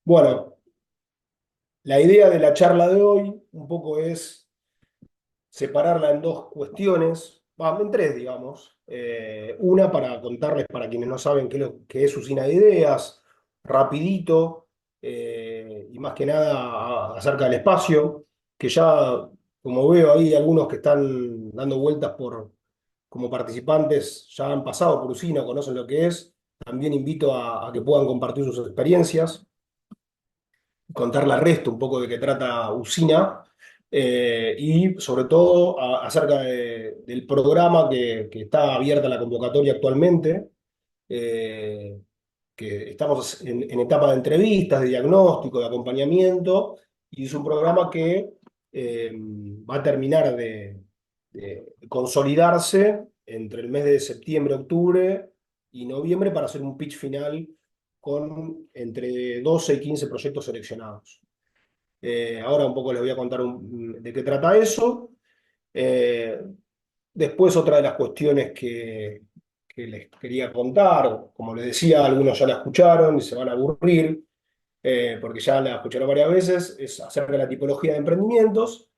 Bueno, la idea de la charla de hoy un poco es separarla en dos cuestiones, en tres, digamos. Una para contarles, para quienes no saben qué es Usina de Ideas, rapidito, y más que nada acerca del espacio, que ya, como veo ahí, algunos que están dando vueltas como participantes ya han pasado por Usina, conocen lo que es. También invito a que puedan compartir sus experiencias, contarle al resto un poco de qué trata Usina, y sobre todo acerca del programa que está abierta la convocatoria actualmente, eh, que estamos en etapa de entrevistas, de diagnóstico, de acompañamiento, y es un programa que va a terminar de consolidarse entre el mes de septiembre, octubre y noviembre para hacer un pitch final con entre 12 y 15 proyectos seleccionados. Ahora un poco les voy a contar de qué trata eso. Eh, Después otra de las cuestiones que les quería contar, como les decía, algunos ya la escucharon y se van a aburrir, porque ya la escucharon varias veces, es acerca de la tipología de emprendimientos,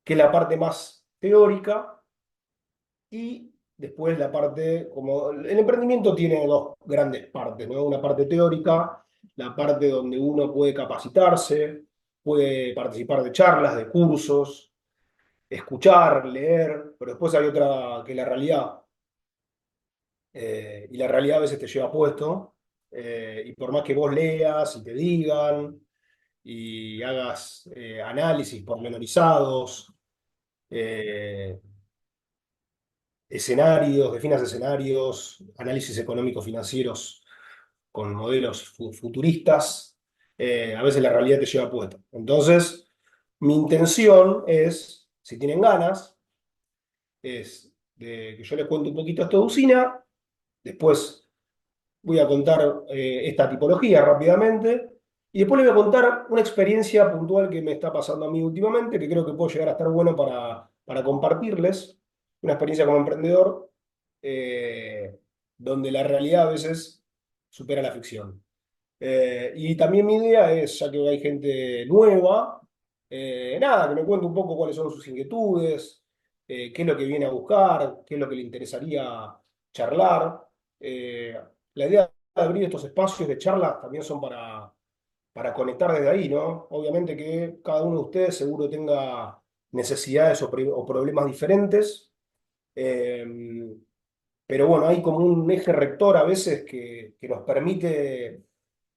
que es la parte más teórica, y después la parte, como el emprendimiento tiene dos grandes partes, ¿no? Una parte teórica, la parte donde uno puede capacitarse, puede participar de charlas, de cursos, escuchar, leer, pero después hay otra que es la realidad, y la realidad a veces te lleva puesto, y por más que vos leas y te digan y hagas análisis pormenorizados, eh, escenarios, definas escenarios, análisis económicos financieros con modelos futuristas, a veces la realidad te lleva puesto. Entonces, mi intención es, si tienen ganas, es de que yo les cuente un poquito esto de Usina, después voy a contar esta tipología rápidamente, y después les voy a contar una experiencia puntual que me está pasando a mí últimamente, que creo que puede llegar a estar bueno para compartirles, una experiencia como emprendedor, eh, donde la realidad a veces supera la ficción. Y también mi idea es, ya que hay gente nueva, nada, que me cuente un poco cuáles son sus inquietudes, qué es lo que viene a buscar, qué es lo que le interesaría charlar. Eh, la idea de abrir estos espacios de charla también son para conectar desde ahí, ¿no? Obviamente que cada uno de ustedes seguro tenga necesidades o problemas diferentes, eh, pero bueno, hay como un eje rector a veces que nos permite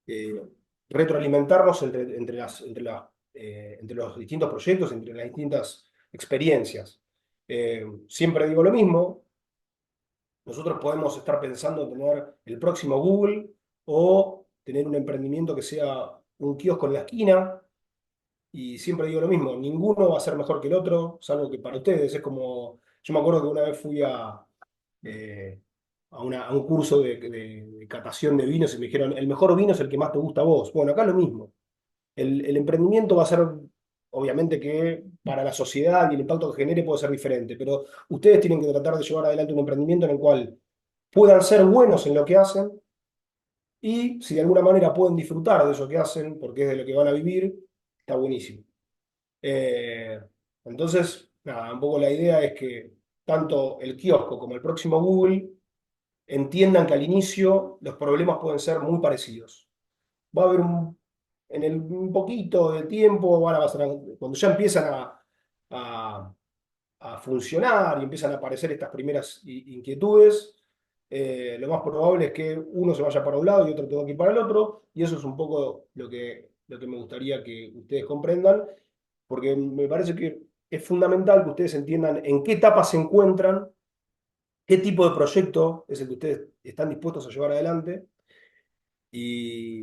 eh, retroalimentarnos entre los distintos proyectos, entre las distintas experiencias. Siempre digo lo mismo, nosotros podemos estar pensando en tener el próximo Google o tener un emprendimiento que sea un kiosco en la esquina, y siempre digo lo mismo, ninguno va a ser mejor que el otro, salvo que para ustedes es como, yo me acuerdo que una vez fui eh, a un curso de catación de vinos y me dijeron, el mejor vino es el que más te gusta a vos. Bueno, acá lo mismo. El emprendimiento va a ser, obviamente que para la sociedad y el impacto que genere puede ser diferente, pero ustedes tienen que tratar de llevar adelante un emprendimiento en el cual puedan ser buenos en lo que hacen, y si de alguna manera pueden disfrutar de eso que hacen, porque es de lo que van a vivir, está buenísimo. Eh, entonces, nada, un poco la idea es que tanto el kiosco como el próximo Google entiendan que al inicio los problemas pueden ser muy parecidos. Va a haber un poquito de tiempo, van a pasar, cuando ya empiezan a, a funcionar y empiezan a aparecer estas primeras inquietudes, lo más probable es que uno se vaya para un lado y otro tenga que ir para el otro, y eso es un poco lo que me gustaría que ustedes comprendan, porque me parece que es fundamental que ustedes entiendan en qué etapa se encuentran, qué tipo de proyecto es el que ustedes están dispuestos a llevar adelante, y,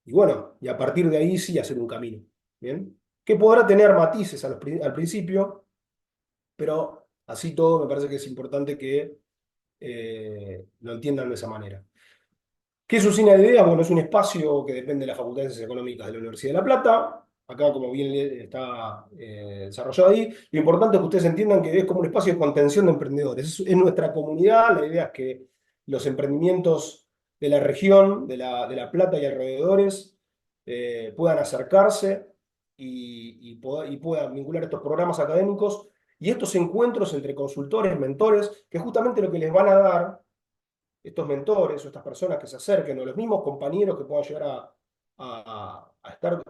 y bueno, y a partir de ahí sí hacer un camino. ¿Bien? Que podrá tener matices al principio, pero así todo me parece que es importante que lo entiendan de esa manera. ¿Qué es Usina de Ideas? Bueno, es un espacio que depende de la Facultad de Ciencias Económicas de la Universidad de La Plata. Acá, como bien está desarrollado ahí, lo importante es que ustedes entiendan que es como un espacio de contención de emprendedores. Es nuestra comunidad, la idea es que los emprendimientos de la región, de La Plata y alrededores, puedan acercarse y puedan vincular estos programas académicos y estos encuentros entre consultores, mentores, que justamente lo que les van a dar estos mentores o estas personas que se acerquen, o los mismos compañeros que puedan llegar a estar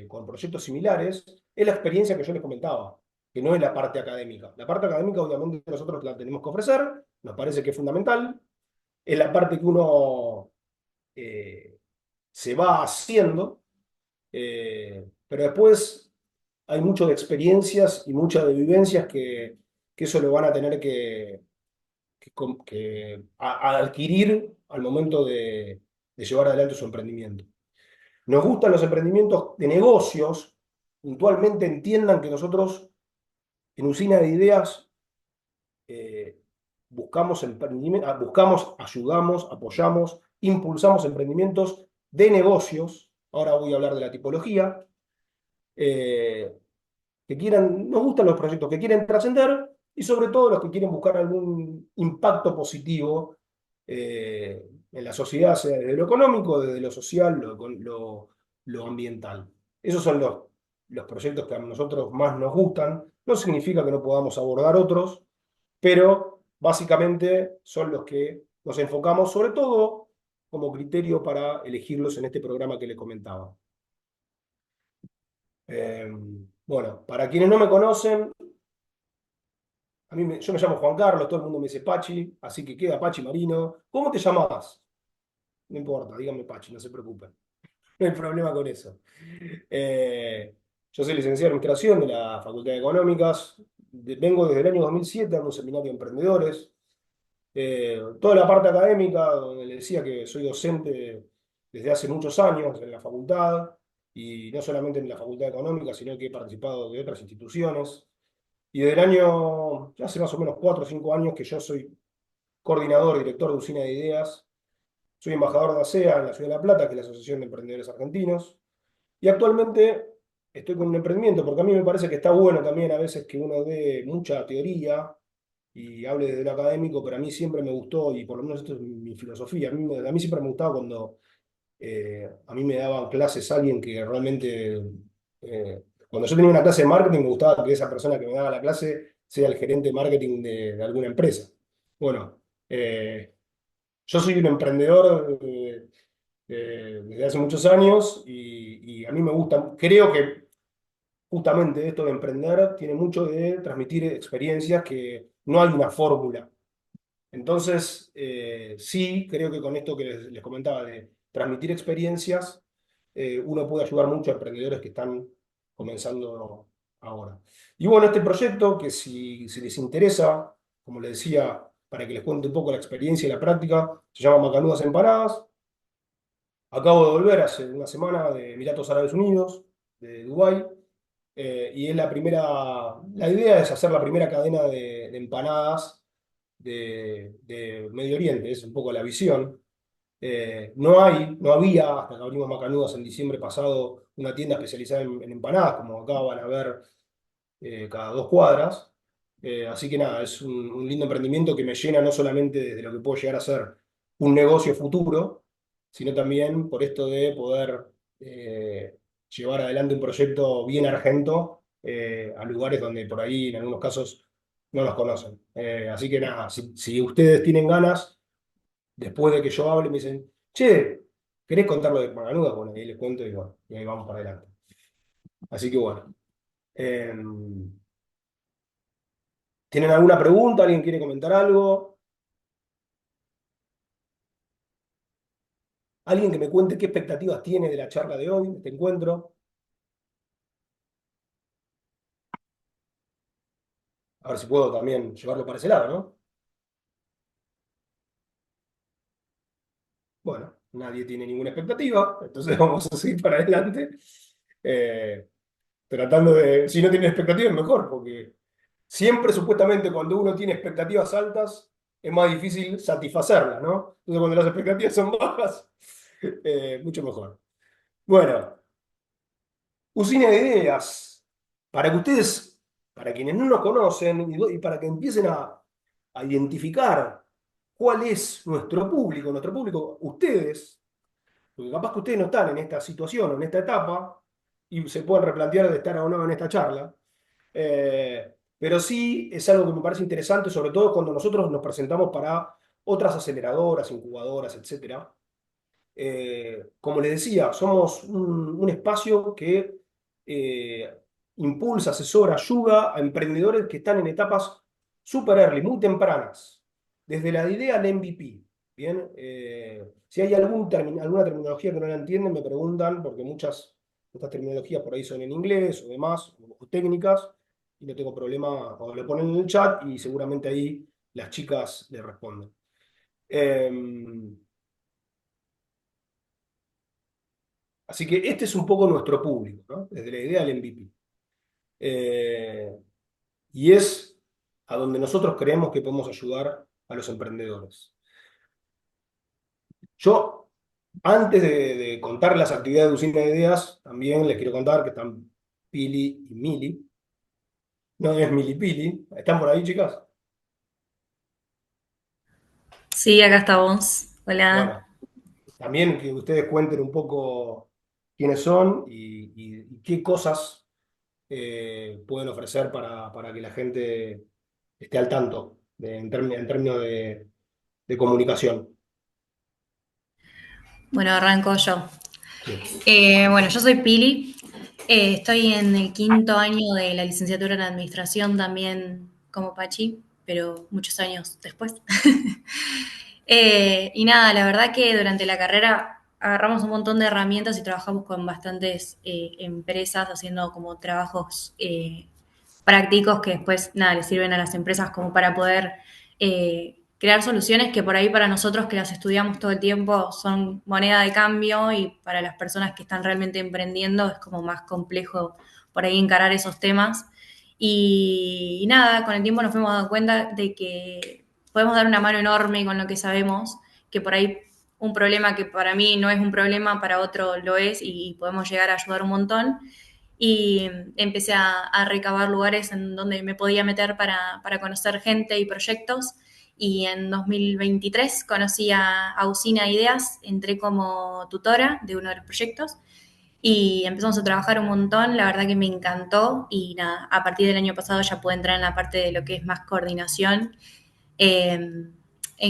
con proyectos similares, es la experiencia que yo les comentaba, que no es la parte académica. La parte académica, obviamente, nosotros la tenemos que ofrecer, nos parece que es fundamental, es la parte que uno eh, se va haciendo, pero después hay mucho de experiencias y muchas de vivencias que eso lo van a tener que adquirir al momento de llevar adelante su emprendimiento. Nos gustan los emprendimientos de negocios, puntualmente entiendan que nosotros en Usina de Ideas eh, buscamos, ayudamos, apoyamos, impulsamos emprendimientos de negocios. Ahora voy a hablar de la tipología. eh, que quieran, nos gustan los proyectos que quieren trascender y sobre todo los que quieren buscar algún impacto positivo en la sociedad, sea desde lo económico, desde lo social, lo ambiental. Esos son los proyectos que a nosotros más nos gustan. No significa que no podamos abordar otros, pero básicamente son los que nos enfocamos, sobre todo como criterio para elegirlos en este programa que les comentaba. Eh, bueno, para quienes no me conocen, yo me llamo Juan Carlos, todo el mundo me dice Pachi, así que queda Pachi Marino. ¿Cómo te llamabas? No importa, díganme Pachi, no se preocupen. No hay problema con eso. Eh, yo soy licenciado en Administración de la Facultad de Económicas. Vengo desde el año 2007 a un seminario de emprendedores. Toda la parte académica, donde le decía que soy docente desde hace muchos años en la facultad, y no solamente en la Facultad de Económicas, sino que he participado de otras instituciones. Y desde el año, ya hace más o menos 4 o 5 años que yo soy coordinador, director de Usina de Ideas. Soy embajador de ASEA en la Ciudad de La Plata, que es la Asociación de Emprendedores Argentinos. Y actualmente estoy con un emprendimiento, porque a mí me parece que está bueno también a veces que uno dé mucha teoría y hable desde lo académico, pero a mí siempre me gustó, y por lo menos esto es mi filosofía, a mí siempre me gustaba cuando a mí me daban clases alguien que realmente, cuando yo tenía una clase de marketing, me gustaba que esa persona que me daba la clase sea el gerente de marketing de alguna empresa. Bueno, yo soy un emprendedor desde hace muchos años y a mí me gusta, creo que justamente esto de emprender tiene mucho de transmitir experiencias que no hay una fórmula. Entonces, sí, creo que con esto que les comentaba de transmitir experiencias, uno puede ayudar mucho a emprendedores que están comenzando ahora. Y bueno, este proyecto, que si les interesa, como les decía, para que les cuente un poco la experiencia y la práctica, se llama Macanudas Empanadas. Acabo de volver hace una semana de Emiratos Árabes Unidos, de Dubái, y es la idea es hacer la primera cadena de empanadas de Medio Oriente, es un poco la visión. No había, hasta que abrimos Macanudas en diciembre pasado, una tienda especializada en empanadas, como acá van a ver cada 2 cuadras. Así que nada, es un lindo emprendimiento que me llena no solamente desde lo que puedo llegar a ser un negocio futuro, sino también por esto de poder llevar adelante un proyecto bien argento a lugares donde por ahí en algunos casos no los conocen. Así que nada, si ustedes tienen ganas, después de que yo hable, me dicen, che, ¿querés contar lo de Maganuda? Bueno, ahí les cuento y, bueno, y ahí vamos para adelante. Así que bueno. ¿Tienen alguna pregunta? ¿Alguien quiere comentar algo? ¿Alguien que me cuente qué expectativas tiene de la charla de hoy, de este encuentro? A ver si puedo también llevarlo para ese lado, ¿no? Bueno, nadie tiene ninguna expectativa, entonces vamos a seguir para adelante. Eh, Tratando de, si no tienen expectativas, mejor, porque siempre supuestamente cuando uno tiene expectativas altas, es más difícil satisfacerlas, ¿no? Entonces cuando las expectativas son bajas, mucho mejor. Bueno, Usina de Ideas, para que ustedes, para quienes no nos conocen y para que empiecen a identificar cuál es nuestro público, ustedes, Porque capaz que ustedes no están en esta situación o en esta etapa y se pueden replantear de estar o no en esta charla. Pero sí es algo que me parece interesante, sobre todo cuando nosotros nos presentamos para otras aceleradoras, incubadoras, etcétera. Como les decía, somos un espacio que eh, impulsa, asesora, ayuda a emprendedores que están en etapas super early, muy tempranas, desde la idea al MVP. Bien, si hay alguna terminología que no la entienden, me preguntan, porque muchas de estas terminologías por ahí son en inglés o demás, o técnicas, y no tengo problema, o lo ponen en el chat y seguramente ahí las chicas le responden. Así que este es un poco nuestro público, ¿no? Desde la idea del MVP. Eh, y es a donde nosotros creemos que podemos ayudar a los emprendedores. Yo, antes de contar las actividades de Usina de Ideas, también les quiero contar que están Pili y Mili. No es Mili Pili. ¿Están por ahí, chicas? Sí, acá estamos. Hola. Bueno, también que ustedes cuenten un poco quiénes son y qué cosas pueden ofrecer para que la gente esté al tanto en términos de comunicación. Bueno, arranco yo. Sí. Bueno, yo soy Pili. Estoy en el quinto año de la licenciatura en Administración, también como Pachi, pero muchos años después. Y nada, la verdad que durante la carrera agarramos un montón de herramientas y trabajamos con bastantes empresas haciendo como trabajos prácticos que después, nada, les sirven a las empresas como para poder crear soluciones que por ahí para nosotros que las estudiamos todo el tiempo son moneda de cambio y para las personas que están realmente emprendiendo es como más complejo por ahí encarar esos temas. Y nada, con el tiempo nos fuimos dando cuenta de que podemos dar una mano enorme con lo que sabemos, que por ahí un problema que para mí no es un problema, para otro lo es y podemos llegar a ayudar un montón. Y empecé a recabar lugares en donde me podía meter para conocer gente y proyectos. Y en 2023 conocí a Usina Ideas, entré como tutora de uno de los proyectos y empezamos a trabajar un montón, la verdad que me encantó y nada, a partir del año pasado ya pude entrar en la parte de lo que es más coordinación. En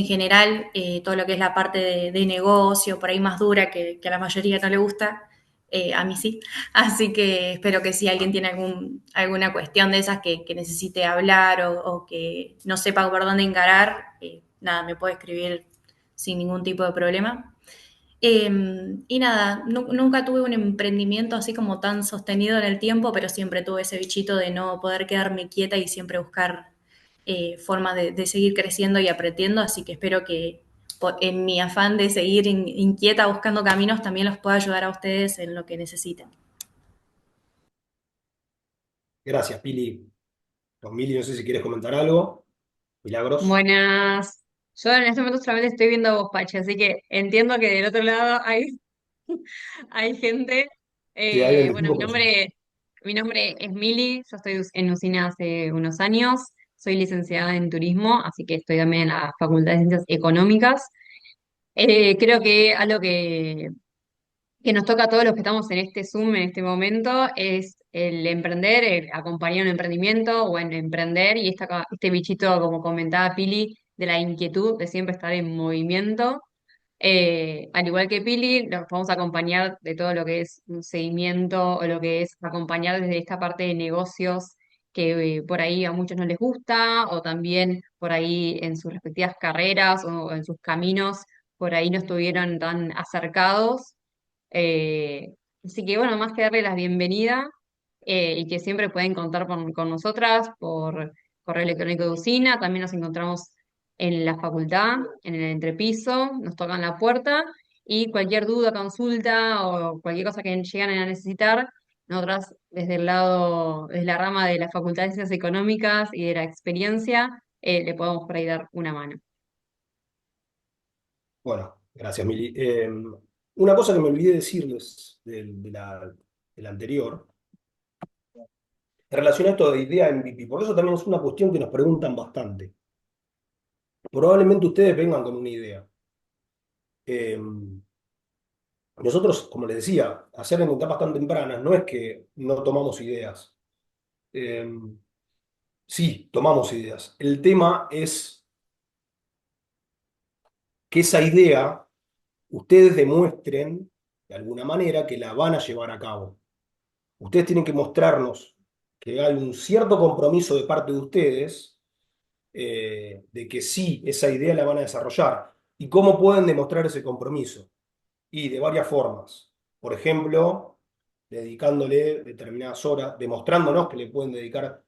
general, todo lo que es la parte de negocio, por ahí más dura, que a la mayoría no le gusta, a mí sí. Así que espero que si alguien tiene alguna cuestión de esas que necesite hablar o que no sepa por dónde encarar, nada, me puede escribir sin ningún tipo de problema. Y nada, nunca tuve un emprendimiento así como tan sostenido en el tiempo, pero siempre tuve ese bichito de no poder quedarme quieta y siempre buscar formas de seguir creciendo y aprendiendo, así que espero que en mi afán de seguir inquieta buscando caminos también los pueda ayudar a ustedes en lo que necesiten. Gracias, Pili. Don Mili, no sé si quieres comentar algo. Milagros. Buenas. Yo en este momento solamente estoy viendo a vos, Pachi, así que entiendo que del otro lado hay, hay gente. Sí, alguien Bueno, distinto por allá. mi nombre es Mili, yo estoy en Usina hace unos años, soy licenciada en turismo, así que estoy también en la Facultad de Ciencias Económicas. Creo que algo que nos toca a todos los que estamos en este Zoom en este momento es el emprender, el acompañar un emprendimiento o en emprender y este bichito, como comentaba Pili, de la inquietud de siempre estar en movimiento. Al igual que Pili, los vamos a acompañar de todo lo que es un seguimiento o lo que es acompañar desde esta parte de negocios que por ahí a muchos no les gusta o también por ahí en sus respectivas carreras o en sus caminos por ahí no estuvieron tan acercados. Eh, Así que bueno, más que darle la bienvenida y que siempre pueden contar con nosotras por correo electrónico de Usina, también nos encontramos en la facultad, en el entrepiso, nos tocan la puerta y cualquier duda, consulta o cualquier cosa que lleguen a necesitar, nosotras desde el lado, desde la rama de la Facultad de Ciencias Económicas y de la experiencia, le podemos por ahí dar una mano. Bueno, gracias, Mili. Una cosa que me olvidé decirles del anterior, en relación a esto de idea MVP, porque eso también es una cuestión que nos preguntan bastante. Probablemente ustedes vengan con una idea. Eh, Nosotros, como les decía, hacer en etapas tan tempranas no es que no tomamos ideas. Eh, sí, tomamos ideas. El tema es que esa idea ustedes demuestren de alguna manera que la van a llevar a cabo. Ustedes tienen que mostrarnos que hay un cierto compromiso de parte de ustedes, de que sí, esa idea la van a desarrollar. ¿Y cómo pueden demostrar ese compromiso? Y de varias formas. Por ejemplo, dedicándole determinadas horas, demostrándonos que le pueden dedicar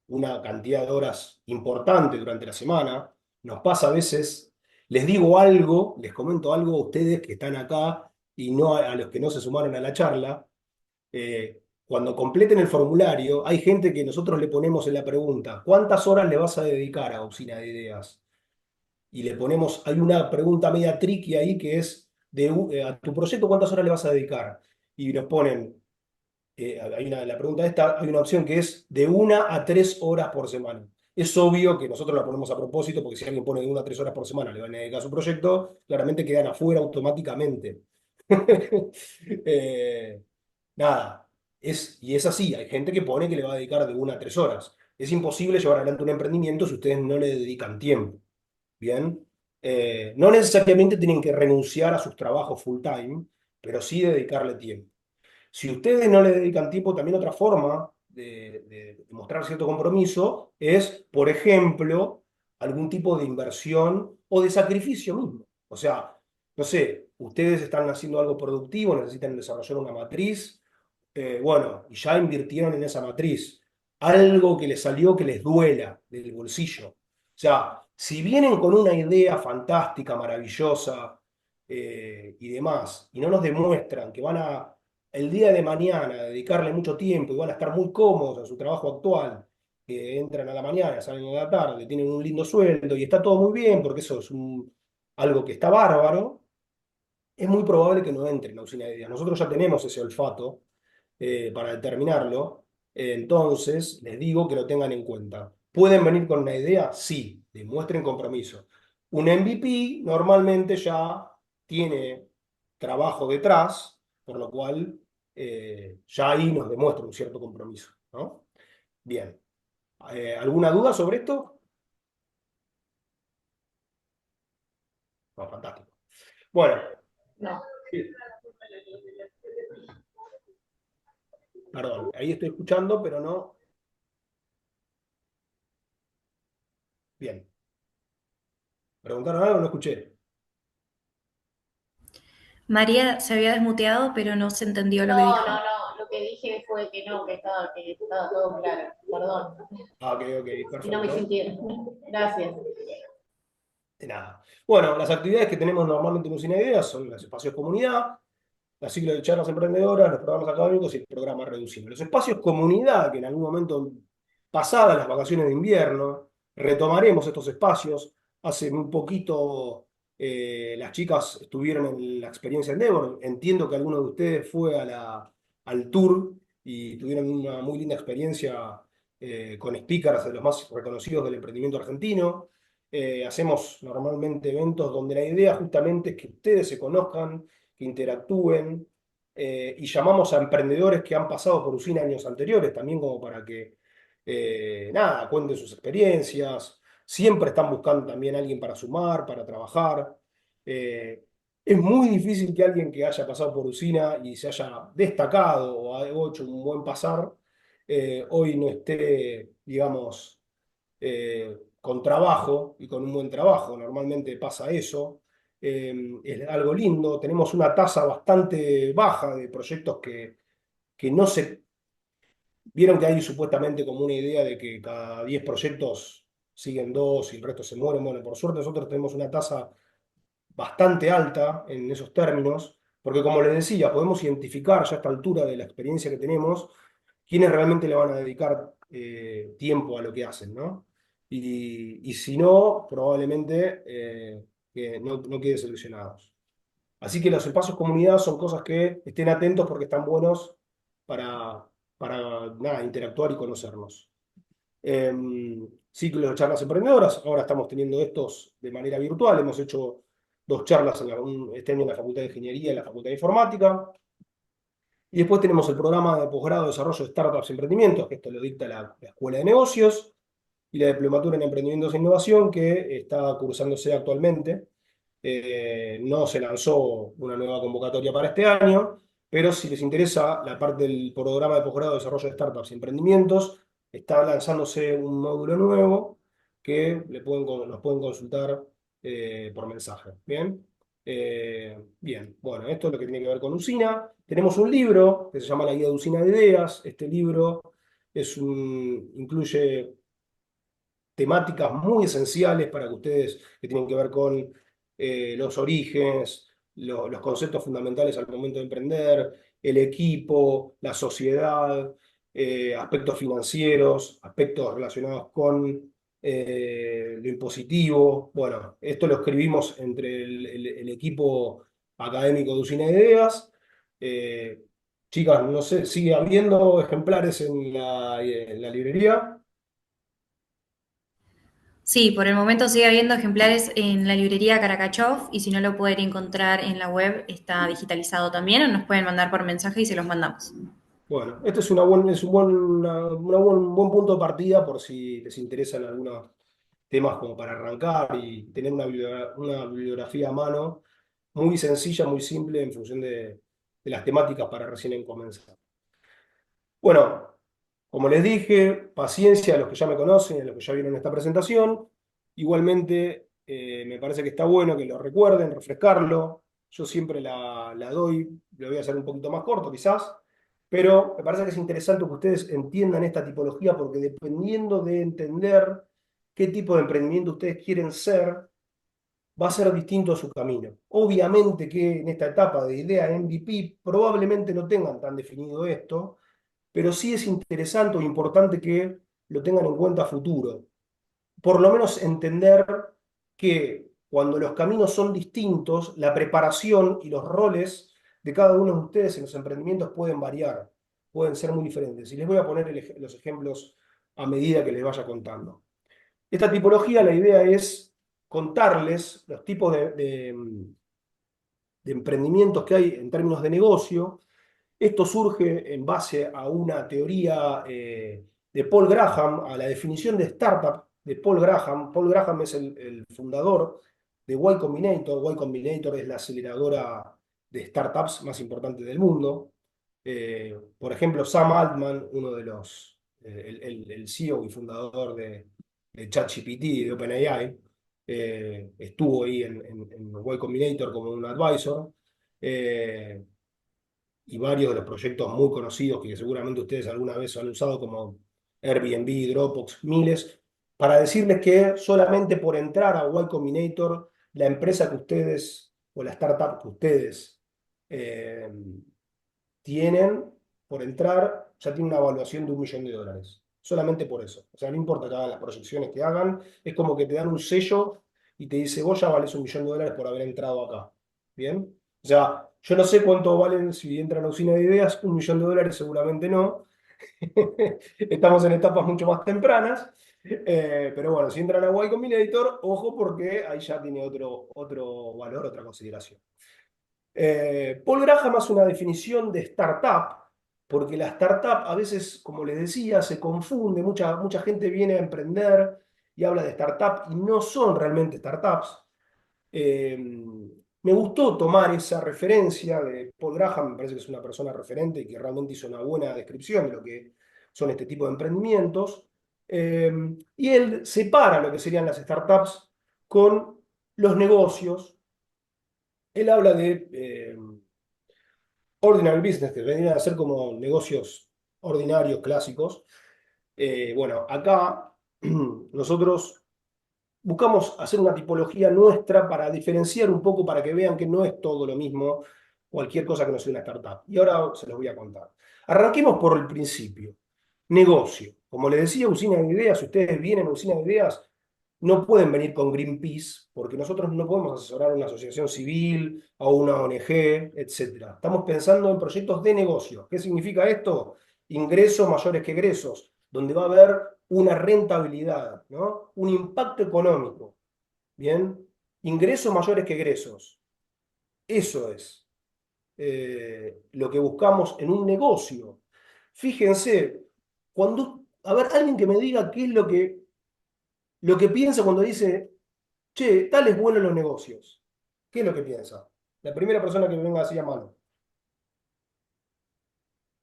una cantidad de horas importante durante la semana. Nos pasa a veces, les digo algo, les comento algo a ustedes que están acá y no a los que no se sumaron a la charla. Cuando completen el formulario, hay gente que nosotros le ponemos en la pregunta: ¿cuántas horas le vas a dedicar a Usina de Ideas? Y le ponemos, hay una pregunta media tricky ahí que es, a tu proyecto, ¿cuántas horas le vas a dedicar? Y nos ponen, la pregunta esta, hay una opción que es de 1 a 3 horas por semana. Es obvio que nosotros la ponemos a propósito, porque si alguien pone de 1 a 3 horas por semana, le van a dedicar a su proyecto, claramente quedan afuera automáticamente. Eh, nada, y es así, hay gente que pone que le va a dedicar de 1 a 3 horas. Es imposible llevar adelante un emprendimiento si ustedes no le dedican tiempo. Bien. No necesariamente tienen que renunciar a sus trabajos full time, pero sí dedicarle tiempo. Si ustedes no le dedican tiempo, también otra forma de mostrar cierto compromiso es, por ejemplo, algún tipo de inversión o de sacrificio mismo. O sea, no sé, ustedes están haciendo algo productivo, necesitan desarrollar una matriz, bueno, y ya invirtieron en esa matriz. Algo que les salió que les duela del bolsillo. O sea, si vienen con una idea fantástica, maravillosa, y demás, y no nos demuestran que van a el día de mañana dedicarle mucho tiempo y van a estar muy cómodos en su trabajo actual, que entran a la mañana, salen a la tarde, tienen un lindo sueldo y está todo muy bien, porque eso es algo que está bárbaro, es muy probable que no entren a Usina de Ideas. Nosotros ya tenemos ese olfato, para determinarlo, entonces les digo que lo tengan en cuenta. ¿Pueden venir con una idea? Sí, demuestren compromiso. Un MVP normalmente ya tiene trabajo detrás, por lo cual, ya ahí nos demuestra un cierto compromiso, ¿no? Bien. ¿Alguna duda sobre esto? No, fantástico. Bueno, No. sí, perdón, ahí estoy escuchando, pero no. Bien. ¿Preguntaron algo? No escuché. María se había desmuteado, pero no se entendió lo que No, no, dijo. no. Lo que dije fue que no, que estaba todo claro. Perdón. Ah, ok, ok, Y no me perfecto. sintieron. Gracias. De nada. Bueno, las actividades que tenemos normalmente en Usina Ideas son los espacios comunidad, la ciclo de charlas emprendedoras, los programas académicos y el programa Reduciendo. Los espacios comunidad, que en algún momento, pasadas las vacaciones de invierno, retomaremos estos espacios. Hace muy poquito, las chicas estuvieron en la experiencia Endeavor. Entiendo que alguno de ustedes fue al tour y tuvieron una muy linda experiencia, con speakers de los más reconocidos del emprendimiento argentino. Hacemos normalmente eventos donde la idea justamente es que ustedes se conozcan, que interactúen, y llamamos a emprendedores que han pasado por Usina años anteriores también como para que, nada, cuenten sus experiencias. Siempre están buscando también a alguien para sumar, para trabajar. Eh, es muy difícil que alguien que haya pasado por Usina y se haya destacado o haya hecho un buen pasar, hoy no esté, digamos, con trabajo y con un buen trabajo. Normalmente pasa eso. Es algo lindo. Tenemos una tasa bastante baja de proyectos que no se... Vieron que hay supuestamente como una idea de que cada 10 proyectos siguen dos y el resto se mueren. Bueno, por suerte nosotros tenemos una tasa bastante alta en esos términos, porque como les decía, podemos identificar ya a esta altura de la experiencia que tenemos quiénes realmente le van a dedicar, tiempo a lo que hacen, ¿no? Y si no, probablemente, que no queden seleccionados. Así que los espacios comunidad son cosas que estén atentos porque están buenos para, para nada, interactuar y conocernos. Ciclos de charlas emprendedoras, ahora estamos teniendo estos de manera virtual, hemos hecho 2 charlas este año en la Facultad de Ingeniería y en la Facultad de Informática. Y después tenemos el programa de posgrado de desarrollo de startups y emprendimientos, que esto lo dicta la Escuela de Negocios, y la diplomatura en emprendimientos e innovación, que está cursándose actualmente. No se lanzó una nueva convocatoria para este año, pero si les interesa la parte del programa de posgrado de desarrollo de startups y emprendimientos, está lanzándose un módulo nuevo que nos pueden consultar por mensaje. ¿Bien? Bien, bueno, esto es lo que tiene que ver con Usina. Tenemos un libro que se llama La Guía de Usina de Ideas. Este libro incluye temáticas muy esenciales para que ustedes, que tienen que ver con los orígenes, los conceptos fundamentales al momento de emprender, el equipo, la sociedad, aspectos financieros, aspectos relacionados con lo impositivo. Bueno, esto lo escribimos entre el equipo académico de Usina de Ideas. Eh, Chicas, no sé, ¿sigue habiendo ejemplares en la librería? Sí, por el momento sigue habiendo ejemplares en la librería Karakachov y si no lo pueden encontrar en la web, está digitalizado también o nos pueden mandar por mensaje y se los mandamos. Bueno, este es, es un buen punto de partida por si les interesan algunos temas como para arrancar y tener una bibliografía a mano muy sencilla, muy simple en función de las temáticas para recién comenzar. Bueno, como les dije, paciencia a los que ya me conocen, a los que ya vieron esta presentación. Igualmente, me parece que está bueno que lo recuerden, refrescarlo. Yo siempre la doy, lo voy a hacer un poquito más corto quizás, pero me parece que es interesante que ustedes entiendan esta tipología porque dependiendo de entender qué tipo de emprendimiento ustedes quieren ser, va a ser distinto su camino. Obviamente que en esta etapa de idea MVP probablemente no tengan tan definido esto, pero sí es interesante o importante que lo tengan en cuenta a futuro. Por lo menos entender que cuando los caminos son distintos, la preparación y los roles de cada uno de ustedes en los emprendimientos pueden variar, pueden ser muy diferentes. Y les voy a poner los ejemplos a medida que les vaya contando. Esta tipología, la idea es contarles los tipos de emprendimientos que hay en términos de negocio. Esto surge en base a una teoría de Paul Graham, a la definición de startup de Paul Graham. Paul Graham es el fundador de Y Combinator. Y Combinator es la aceleradora de startups más importante del mundo. Por ejemplo, Sam Altman, uno de el CEO y fundador de ChatGPT, de OpenAI, estuvo ahí en Y Combinator como un advisor. Eh, y varios de los proyectos muy conocidos que seguramente ustedes alguna vez han usado como Airbnb, Dropbox, miles, para decirles que solamente por entrar a Y Combinator, la empresa que ustedes o la startup que ustedes eh, tienen, por entrar, ya tiene una evaluación de $1.000.000. Solamente por eso. O sea, no importa que hagan las proyecciones que hagan, es como que te dan un sello y te dice, vos ya vales $1.000.000 por haber entrado acá. ¿Bien? O sea, yo no sé cuánto valen si entran a Usina de Ideas, $1.000.000 seguramente no. Estamos en etapas mucho más tempranas. Pero bueno, si entran a Y Combinator, ojo porque ahí ya tiene otro valor, otra consideración. Paul Graham hace una definición de startup, porque la startup a veces, como les decía, se confunde, mucha gente viene a emprender y habla de startup y no son realmente startups. Eh, Me gustó tomar esa referencia de Paul Graham, me parece que es una persona referente y que realmente hizo una buena descripción de lo que son este tipo de emprendimientos. Eh, y él separa lo que serían las startups con los negocios. Él habla de ordinary business, que vendrían a ser como negocios ordinarios, clásicos. Bueno, acá nosotros buscamos hacer una tipología nuestra para diferenciar un poco, para que vean que no es todo lo mismo cualquier cosa que no sea una startup. Y ahora se los voy a contar. Arranquemos por el principio. Negocio. Como les decía, Usina de Ideas, si ustedes vienen a Usina de Ideas, no pueden venir con Greenpeace, porque nosotros no podemos asesorar a una asociación civil, a una ONG, etcétera. Estamos pensando en proyectos de negocio. ¿Qué significa esto? Ingresos mayores que egresos, donde va a haber una rentabilidad, ¿no? Un impacto económico. ¿Bien? ingresos mayores que egresos. Eso es lo que buscamos en un negocio. Fíjense, a ver, alguien que me diga qué es lo que piensa cuando dice, che, tal es bueno en los negocios. ¿Qué es lo que piensa? La primera persona que me venga así a mano.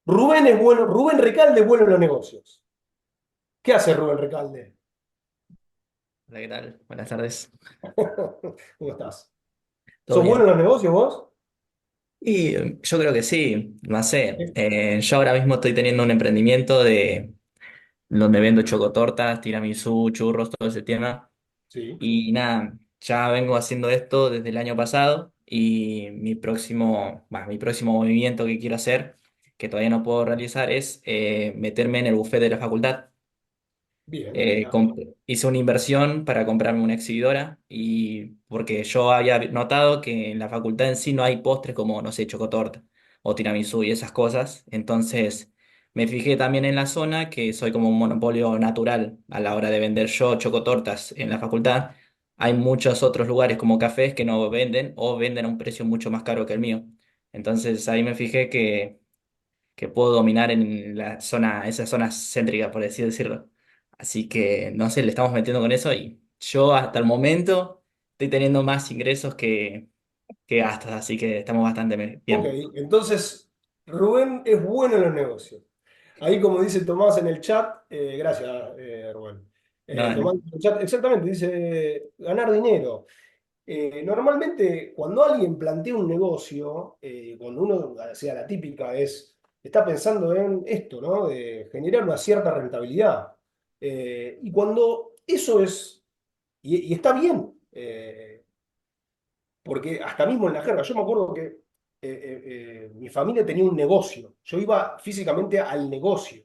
Rubén es bueno, Rubén Recalde es bueno en los negocios. ¿Qué hace Rubén Recalde? Hola, ¿qué tal? Buenas tardes. ¿Cómo estás? ¿Todo ¿Sos bueno en bien? los negocios vos? Y yo creo que sí, no sé. Sí. Yo ahora mismo estoy teniendo un emprendimiento de donde vendo chocotortas, tiramisú, churros, todo ese tema. Sí. Y nada, ya vengo haciendo esto desde el año pasado y mi próximo movimiento que quiero hacer, que todavía no puedo realizar, es meterme en el buffet de la facultad. Bien, mira. Hice una inversión para comprarme una exhibidora y porque yo había notado que en la facultad en sí no hay postres como, no sé, chocotorta o tiramisú y esas cosas. Entonces me fijé también en la zona que soy como un monopolio natural a la hora de vender yo chocotortas en la facultad. Hay muchos otros lugares como cafés que no venden o venden a un precio mucho más caro que el mío. Entonces ahí me fijé que puedo dominar en la zona, esa zona céntrica, por así decirlo. Así que, no sé, le estamos metiendo con eso y yo hasta el momento estoy teniendo más ingresos que gastos, así que estamos bastante Ok, bien. entonces Rubén es bueno en los negocios. Ahí como dice Tomás en el chat, gracias Rubén. No, Tomás en el chat, exactamente, dice ganar dinero. Normalmente cuando alguien plantea un negocio, cuando uno, o sea, la típica está pensando en esto, ¿no? De generar una cierta rentabilidad. Y cuando eso y está bien. Porque hasta mismo en la jerga, yo me acuerdo que mi familia tenía un negocio. Yo iba físicamente al negocio,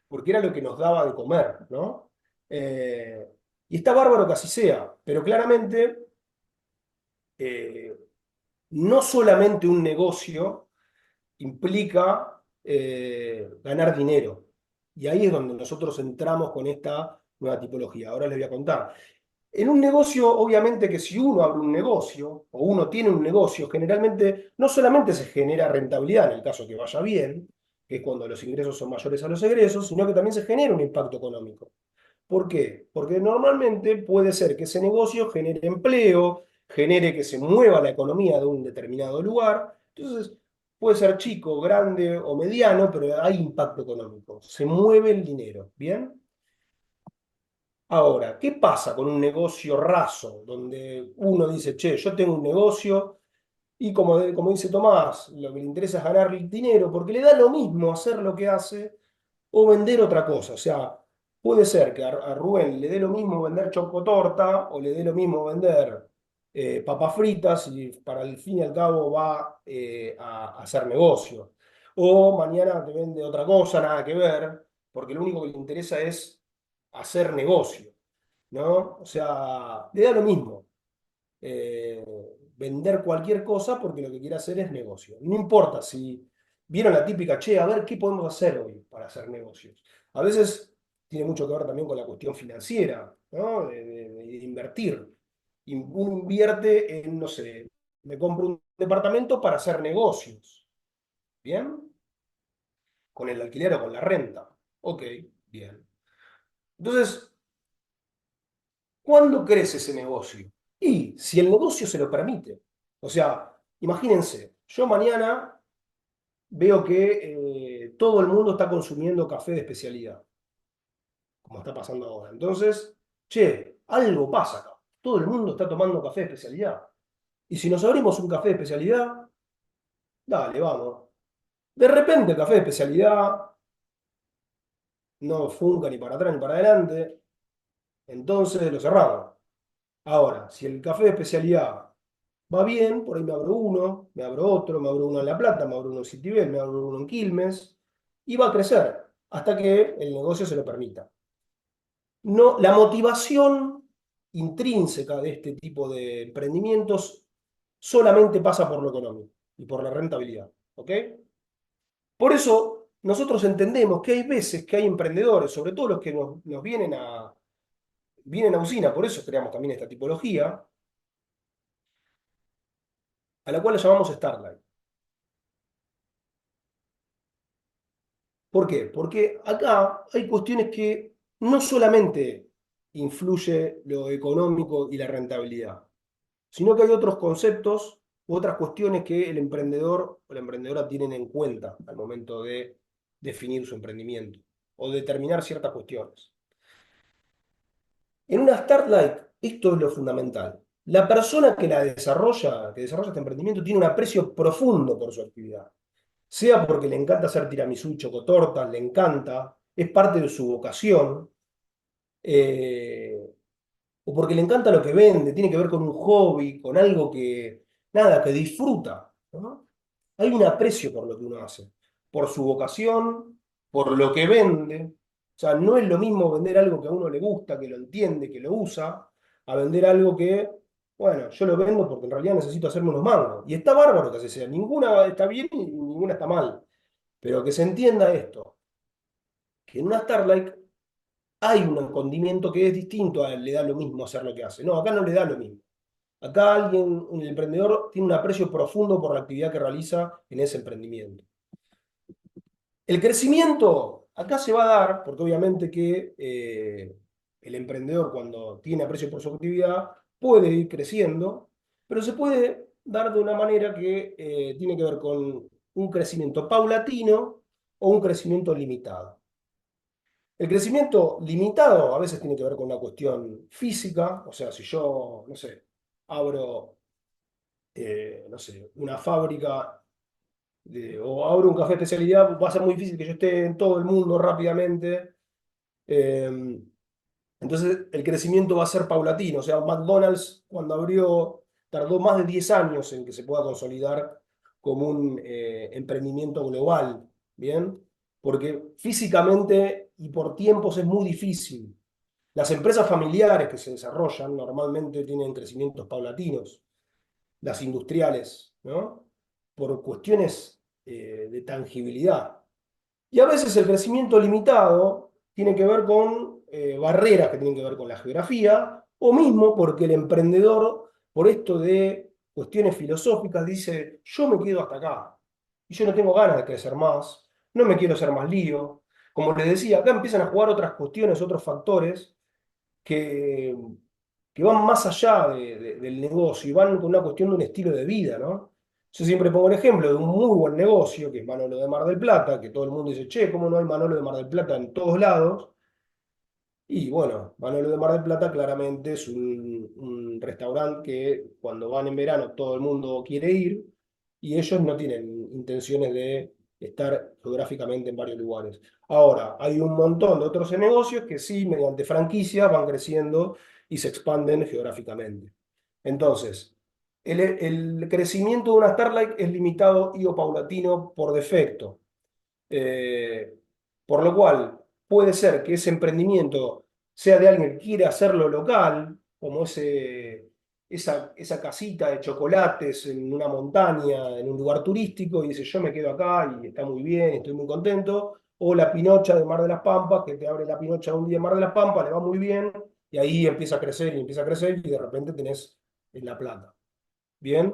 porque era lo que nos daba de comer, ¿no? Eh, y está bárbaro que así sea, pero claramente eh, no solamente un negocio implica ganar dinero. Y ahí es donde nosotros entramos con esta nueva tipología. Ahora les voy a contar. En un negocio, obviamente que si uno abre un negocio o uno tiene un negocio, generalmente no solamente se genera rentabilidad en el caso que vaya bien, que es cuando los ingresos son mayores a los egresos, sino que también se genera un impacto económico. ¿Por qué? Porque normalmente puede ser que ese negocio genere empleo, genere que se mueva la economía de un determinado lugar. Entonces, puede ser chico, grande o mediano, pero hay impacto económico. Se mueve el dinero. ¿Bien? Ahora, ¿qué pasa con un negocio raso, donde uno dice, che, yo tengo un negocio y como dice Tomás, lo que le interesa es ganar dinero, porque le da lo mismo hacer lo que hace o vender otra cosa? O sea, puede ser que a Rubén le dé lo mismo vender chocotorta o le dé lo mismo vender papas fritas y para el fin y al cabo va a hacer negocio. O mañana te vende otra cosa, nada que ver, porque lo único que le interesa es hacer negocio, ¿no? O sea, le da lo mismo eh, vender cualquier cosa porque lo que quiere hacer es negocio. No importa si vieron la típica, che, a ver qué podemos hacer hoy para hacer negocios. A veces tiene mucho que ver también con la cuestión financiera, ¿no? De invertir. Uno invierte en, no sé, me compro un departamento para hacer negocios. ¿Bien? Con el alquiler o con la renta. Ok, bien. Entonces, ¿cuándo crece ese negocio? Y si el negocio se lo permite. O sea, imagínense, yo mañana veo que todo el mundo está consumiendo café de especialidad, como está pasando ahora. Entonces, che, algo pasa acá. Todo el mundo está tomando café de especialidad. Y si nos abrimos un café de especialidad, dale, vamos. De repente el café de especialidad no funca ni para atrás ni para adelante, entonces lo cerramos. Ahora, si el café de especialidad va bien, por ahí me abro uno, me abro otro, me abro uno en La Plata, me abro uno en Citibel, me abro uno en Quilmes, y va a crecer hasta que el negocio se lo permita. No, la motivación intrínseca de este tipo de emprendimientos solamente pasa por lo económico y por la rentabilidad. ¿Ok? Por eso nosotros entendemos que hay veces que hay emprendedores, sobre todo los que nos vienen a usina, por eso creamos también esta tipología, a la cual le llamamos Starlight. ¿Por qué? Porque acá hay cuestiones que no solamente influye lo económico y la rentabilidad, sino que hay otros conceptos u otras cuestiones que el emprendedor o la emprendedora tienen en cuenta al momento de definir su emprendimiento o determinar ciertas cuestiones. En una Starlight, esto es lo fundamental. La persona que desarrolla este emprendimiento, tiene un aprecio profundo por su actividad. Sea porque le encanta hacer tiramisú y chocotortas, le encanta, es parte de su vocación, eh, o porque le encanta lo que vende, tiene que ver con un hobby, con algo que, nada, que disfruta, ¿no? Hay un aprecio por lo que uno hace, por su vocación, por lo que vende. O sea, no es lo mismo vender algo que a uno le gusta, que lo entiende, que lo usa, a vender algo que, bueno, yo lo vendo porque en realidad necesito hacerme unos mangos. Y está bárbaro que así sea. Ninguna está bien y ninguna está mal. Pero que se entienda esto, que en una Starlight hay un condimento que es distinto a él, le da lo mismo hacer lo que hace. No, acá no le da lo mismo. Acá alguien, el emprendedor, tiene un aprecio profundo por la actividad que realiza en ese emprendimiento. El crecimiento acá se va a dar, porque obviamente que el emprendedor cuando tiene aprecio por su actividad puede ir creciendo, pero se puede dar de una manera que tiene que ver con un crecimiento paulatino o un crecimiento limitado. El crecimiento limitado a veces tiene que ver con una cuestión física, o sea, si yo, no sé, abro, no sé, una fábrica o abro un café de especialidad, va a ser muy difícil que yo esté en todo el mundo rápidamente. Eh, entonces, el crecimiento va a ser paulatino. O sea, McDonald's, cuando abrió, tardó más de 10 años en que se pueda consolidar como un emprendimiento global. ¿Bien? Porque físicamente y por tiempos es muy difícil. Las empresas familiares que se desarrollan normalmente tienen crecimientos paulatinos, las industriales, ¿no? Por cuestiones de tangibilidad. Y a veces el crecimiento limitado tiene que ver con barreras que tienen que ver con la geografía, o mismo porque el emprendedor, por esto de cuestiones filosóficas, dice, yo me quedo hasta acá, y yo no tengo ganas de crecer más, no me quiero hacer más lío. Como les decía, acá empiezan a jugar otras cuestiones, otros factores que, que van más allá del negocio y van con una cuestión de un estilo de vida, ¿no? Yo siempre pongo el ejemplo de un muy buen negocio, que es Manolo de Mar del Plata, que todo el mundo dice, che, ¿cómo no hay Manolo de Mar del Plata en todos lados? Y bueno, Manolo de Mar del Plata claramente es un restaurante que cuando van en verano todo el mundo quiere ir y ellos no tienen intenciones de estar geográficamente en varios lugares. Ahora, hay un montón de otros negocios que sí, mediante franquicias, van creciendo y se expanden geográficamente. Entonces, el crecimiento de una Starlight es limitado y o paulatino por defecto. Eh, por lo cual, puede ser que ese emprendimiento sea de alguien que quiere hacerlo local, como esa casita de chocolates en una montaña, en un lugar turístico, y dice, yo me quedo acá y está muy bien, estoy muy contento. O la Pinocha de Mar de las Pampas, que te abre la Pinocha un día en Mar de las Pampas, le va muy bien, y ahí empieza a crecer y empieza a crecer, y de repente tenés en La Plata. ¿Bien?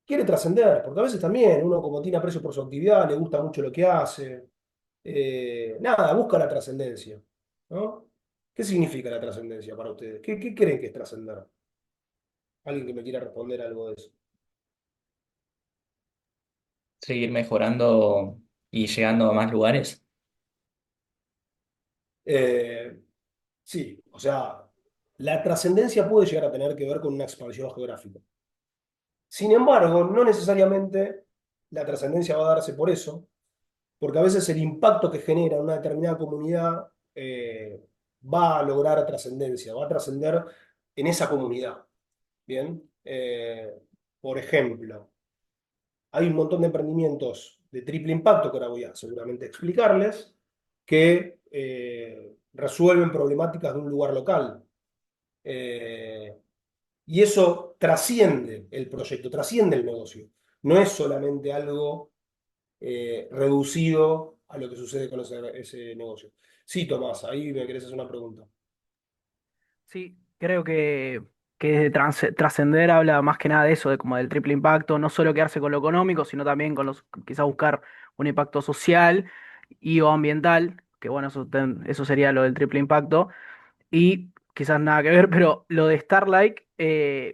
Quiere trascender, porque a veces también uno como tiene aprecio por su actividad, le gusta mucho lo que hace, nada, busca la trascendencia, ¿no? ¿Qué significa la trascendencia para ustedes? ¿Qué creen que es trascender? Alguien que me quiera responder algo de eso. Seguir mejorando y llegando a más lugares. Eh, sí, o sea, la trascendencia puede llegar a tener que ver con una expansión geográfica. Sin embargo, no necesariamente la trascendencia va a darse por eso, porque a veces el impacto que genera una determinada comunidad va a lograr trascendencia, va a trascender en esa comunidad. Bien, por ejemplo, hay un montón de emprendimientos de triple impacto que ahora voy a seguramente explicarles, que resuelven problemáticas de un lugar local. Eh, y eso trasciende el proyecto, trasciende el negocio. No es solamente algo reducido a lo que sucede con ese negocio. Sí, Tomás, ahí me querés hacer una pregunta. Sí, creo que que de trascender habla más que nada de eso, de como del triple impacto, no solo quedarse con lo económico, sino también con los, quizás buscar un impacto social y o ambiental, que bueno, eso sería lo del triple impacto. Y quizás nada que ver, pero lo de Starlight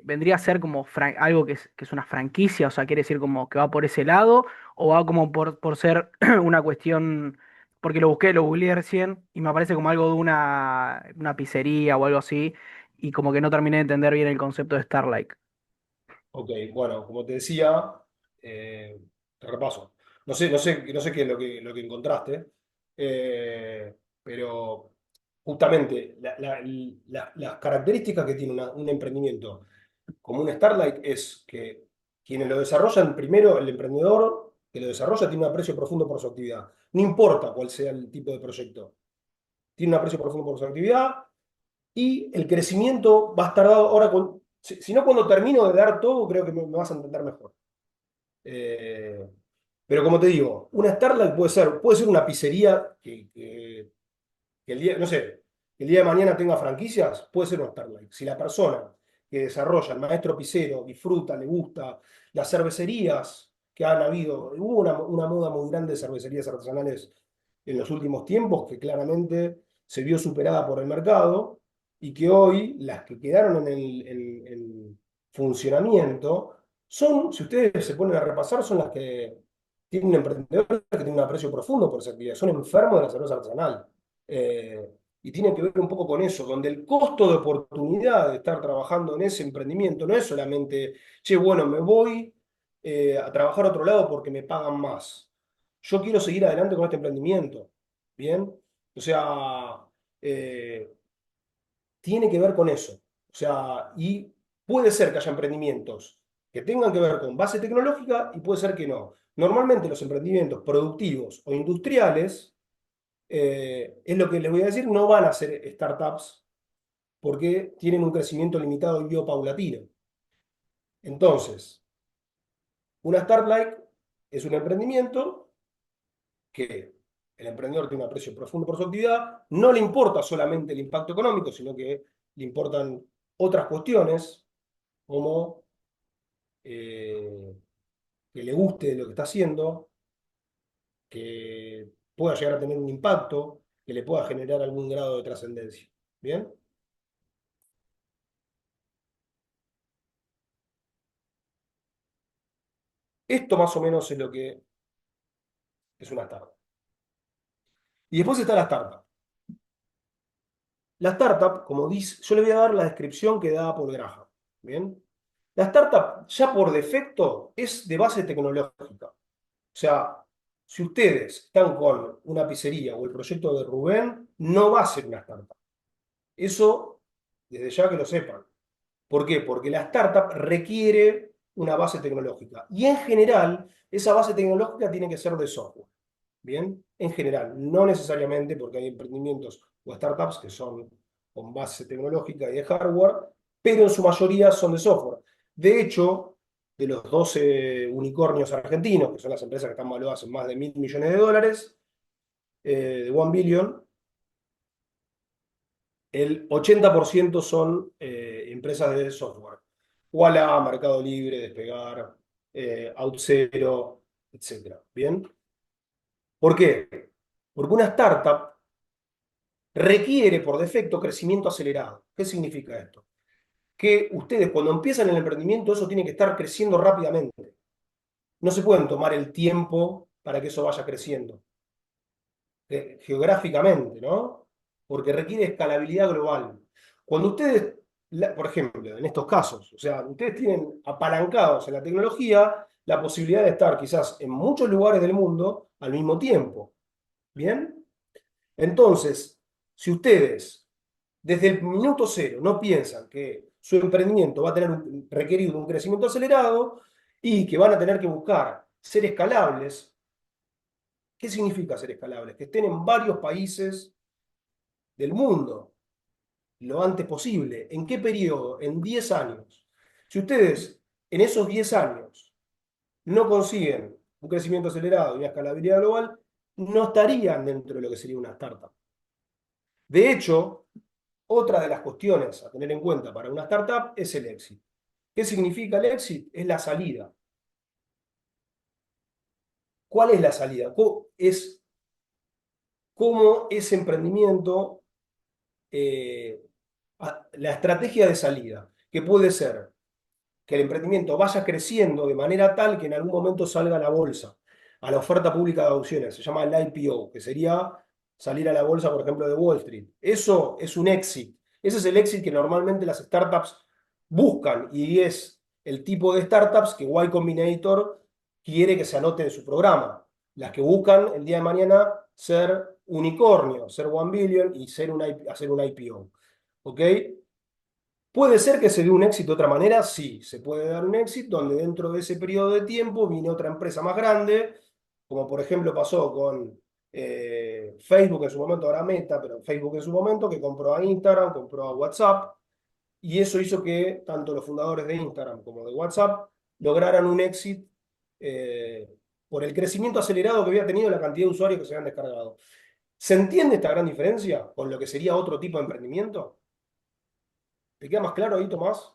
vendría a ser como algo que es una franquicia, o sea, quiere decir como que va por ese lado, o va como por ser una cuestión, porque lo busqué, lo googleé recién, y me aparece como algo de una pizzería o algo así, y como que no terminé de entender bien el concepto de Starlight. Ok, bueno, como te decía, te repaso. No sé qué es lo que encontraste, pero justamente las características que tiene un emprendimiento como un Starlight es que quienes lo desarrollan, primero el emprendedor que lo desarrolla tiene un aprecio profundo por su actividad. No importa cuál sea el tipo de proyecto, tiene un aprecio profundo por su actividad y el crecimiento va a estar dado ahora si no cuando termino de dar todo, creo que me vas a entender mejor. Eh, pero como te digo, una Starlight puede ser una pizzería que el día, no sé, que el día de mañana tenga franquicias, puede ser una Starlight. Si la persona que desarrolla, el maestro pizzero, disfruta, le gusta, las cervecerías que han habido, hubo una moda muy grande de cervecerías artesanales en los últimos tiempos que claramente se vio superada por el mercado y que hoy las que quedaron en funcionamiento son, si ustedes se ponen a repasar, son las que tienen un emprendedor que tiene un aprecio profundo por esa actividad, son enfermos de la cerveza artesanal. Eh, y tiene que ver un poco con eso, donde el costo de oportunidad de estar trabajando en ese emprendimiento no es solamente, che, bueno, me voy a trabajar a otro lado porque me pagan más. Yo quiero seguir adelante con este emprendimiento. ¿Bien? O sea, eh, tiene que ver con eso. O sea, y puede ser que haya emprendimientos que tengan que ver con base tecnológica y puede ser que no. Normalmente los emprendimientos productivos o industriales es lo que les voy a decir, no van a ser startups porque tienen un crecimiento limitado y biopaulatino. Entonces, una startup es un emprendimiento que el emprendedor tiene un aprecio profundo por su actividad, no le importa solamente el impacto económico, sino que le importan otras cuestiones como eh, que le guste lo que está haciendo, que pueda llegar a tener un impacto, que le pueda generar algún grado de trascendencia. ¿Bien? Esto más o menos es lo que es una startup. Y después está la startup. La startup, como dice, yo le voy a dar la descripción que da Paul Graham. ¿Bien? La startup ya por defecto es de base tecnológica. O sea, si ustedes están con una pizzería o el proyecto de Rubén, no va a ser una startup. Eso, desde ya que lo sepan. ¿Por qué? Porque la startup requiere una base tecnológica. Y en general, esa base tecnológica tiene que ser de software. ¿Bien? En general, no necesariamente porque hay emprendimientos o startups que son con base tecnológica y de hardware, pero en su mayoría son de software. De hecho, de los 12 unicornios argentinos, que son las empresas que están valuadas en más de $1.000 millones, de 1 billion, el 80% son empresas de software. Walla, Mercado Libre, Despegar, OutZero, etc. ¿Bien? ¿Por qué? Porque una startup requiere por defecto crecimiento acelerado. ¿Qué significa esto? Que ustedes cuando empiezan el emprendimiento eso tiene que estar creciendo rápidamente. No se pueden tomar el tiempo para que eso vaya creciendo. Geográficamente, ¿no? Porque requiere escalabilidad global. Cuando ustedes, por ejemplo, en estos casos, o sea, ustedes tienen apalancados en la tecnología la posibilidad de estar quizás en muchos lugares del mundo al mismo tiempo. ¿Bien? Entonces, si ustedes desde el minuto cero no piensan que su emprendimiento va a tener requerido un crecimiento acelerado y que van a tener que buscar ser escalables, ¿qué significa ser escalables? Que estén en varios países del mundo lo antes posible. ¿En qué periodo? En 10 años. Si ustedes en esos 10 años no consiguen un crecimiento acelerado y una escalabilidad global, no estarían dentro de lo que sería una startup. De hecho, otra de las cuestiones a tener en cuenta para una startup es el exit. ¿Qué significa el exit? Es la salida. ¿Cuál es la salida? Es cómo ese emprendimiento, la estrategia de salida, que puede ser que el emprendimiento vaya creciendo de manera tal que en algún momento salga a la bolsa, a la oferta pública de opciones, se llama el IPO, que sería salir a la bolsa, por ejemplo, de Wall Street. Eso es un exit. Ese es el exit que normalmente las startups buscan y es el tipo de startups que Y Combinator quiere que se anote en su programa. Las que buscan el día de mañana ser unicornio, ser 1 billion y hacer un IPO. ¿Ok? ¿Puede ser que se dé un éxito de otra manera? Sí, se puede dar un éxito donde dentro de ese periodo de tiempo viene otra empresa más grande, como por ejemplo pasó con Facebook en su momento, ahora Meta, pero Facebook en su momento, que compró a Instagram, compró a WhatsApp, y eso hizo que tanto los fundadores de Instagram como de WhatsApp lograran un éxito por el crecimiento acelerado que había tenido la cantidad de usuarios que se habían descargado. ¿Se entiende esta gran diferencia con lo que sería otro tipo de emprendimiento? ¿Te queda más claro ahí, Tomás?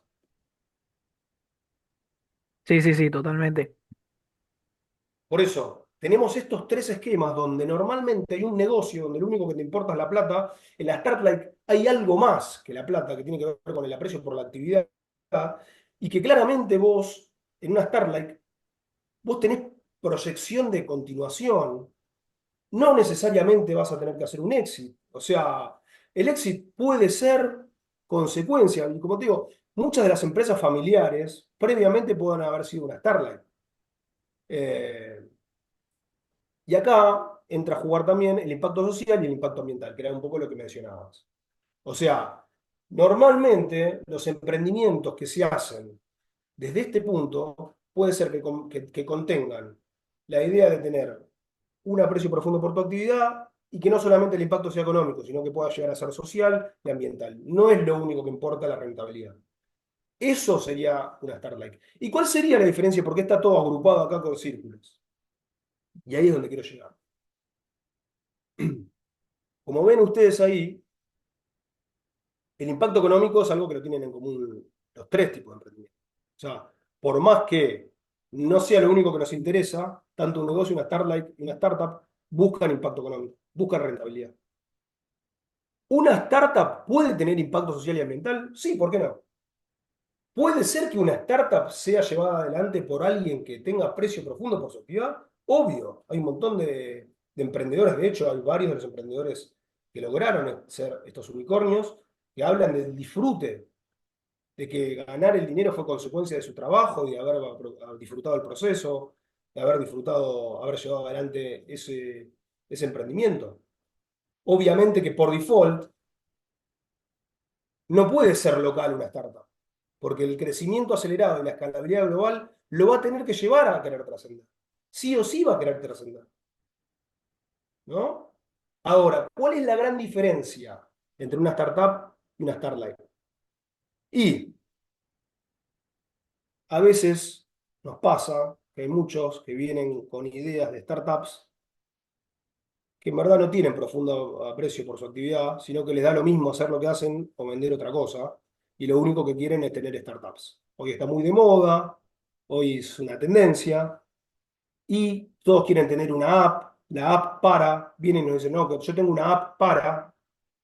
Sí, sí, sí, totalmente. Por eso, tenemos estos tres esquemas donde normalmente hay un negocio donde lo único que te importa es la plata. En la Starlight hay algo más que la plata, que tiene que ver con el aprecio por la actividad, y que claramente vos, en una Starlight, vos tenés proyección de continuación. No necesariamente vas a tener que hacer un exit. O sea, el exit puede ser consecuencia. Y como te digo, muchas de las empresas familiares previamente pueden haber sido una Starlight. Eh, Y acá entra a jugar también el impacto social y el impacto ambiental, que era un poco lo que mencionabas. O sea, normalmente los emprendimientos que se hacen desde este punto puede ser que contengan la idea de tener un aprecio profundo por tu actividad y que no solamente el impacto sea económico, sino que pueda llegar a ser social y ambiental. No es lo único que importa la rentabilidad. Eso sería una Starlight. ¿Y cuál sería la diferencia? Porque está todo agrupado acá con círculos. Y ahí es donde quiero llegar. Como ven ustedes ahí, el impacto económico es algo que lo tienen en común los tres tipos de emprendimiento. O sea, por más que no sea lo único que nos interesa, tanto un negocio, una startup y una startup buscan impacto económico, buscan rentabilidad. ¿Una startup puede tener impacto social y ambiental? Sí, ¿por qué no? ¿Puede ser que una startup sea llevada adelante por alguien que tenga precio profundo por su actividad? Obvio, hay un montón de emprendedores, de hecho hay varios de los emprendedores que lograron ser estos unicornios, que hablan del disfrute, de que ganar el dinero fue consecuencia de su trabajo, de haber disfrutado el proceso, de haber disfrutado, haber llevado adelante ese emprendimiento. Obviamente que por default no puede ser local una startup, porque el crecimiento acelerado y la escalabilidad global lo va a tener que llevar a querer trascender. Sí o sí va a querer trascender, ¿no? Ahora, ¿cuál es la gran diferencia entre una startup y una startup? Y a veces nos pasa que hay muchos que vienen con ideas de startups que en verdad no tienen profundo aprecio por su actividad, sino que les da lo mismo hacer lo que hacen o vender otra cosa, y lo único que quieren es tener startups. Hoy está muy de moda, hoy es una tendencia, y todos quieren tener una app, la app para, vienen y nos dicen, no, que yo tengo una app para,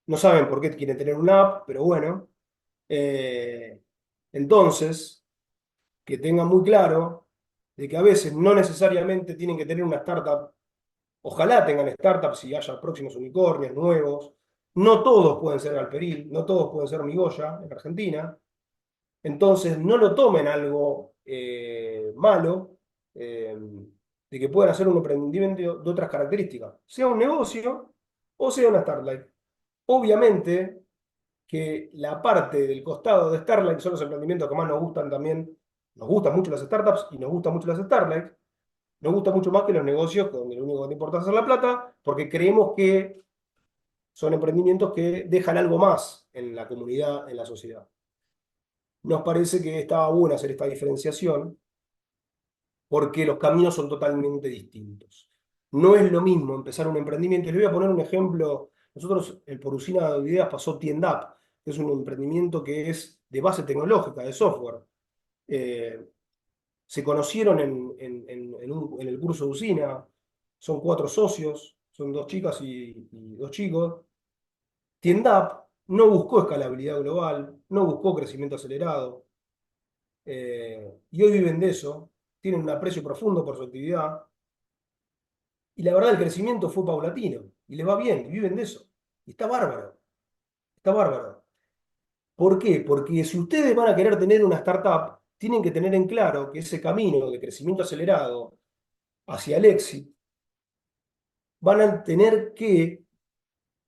no saben por qué quieren tener una app, pero bueno. Eh, entonces, que tengan muy claro de que a veces no necesariamente tienen que tener una startup. Ojalá tengan startups y haya próximos unicornios nuevos. No todos pueden ser Galperil, no todos pueden ser Migoya en Argentina. Entonces, no lo tomen algo malo, eh, de que puedan hacer un emprendimiento de otras características, sea un negocio o sea una startup. Obviamente que la parte del costado de Starlight son los emprendimientos que más nos gustan también. Nos gustan mucho las startups y nos gustan mucho las Starlight. Nos gusta mucho más que los negocios donde lo único que te importa es hacer la plata, porque creemos que son emprendimientos que dejan algo más en la comunidad, en la sociedad. Nos parece que estaba bueno hacer esta diferenciación porque los caminos son totalmente distintos. No es lo mismo empezar un emprendimiento. Les voy a poner un ejemplo. Nosotros, el Por Usina de Ideas pasó Tiendap. que es un emprendimiento que es de base tecnológica, de software. Eh, Se conocieron en el curso de usina, son 4 socios, son 2 chicas y 2 chicos. Tiendap no buscó escalabilidad global, no buscó crecimiento acelerado, y hoy viven de eso, tienen un aprecio profundo por su actividad, y la verdad el crecimiento fue paulatino, y les va bien, y viven de eso. Y está bárbaro, está bárbaro. ¿Por qué? Porque si ustedes van a querer tener una startup, tienen que tener en claro que ese camino de crecimiento acelerado hacia el éxito van a tener que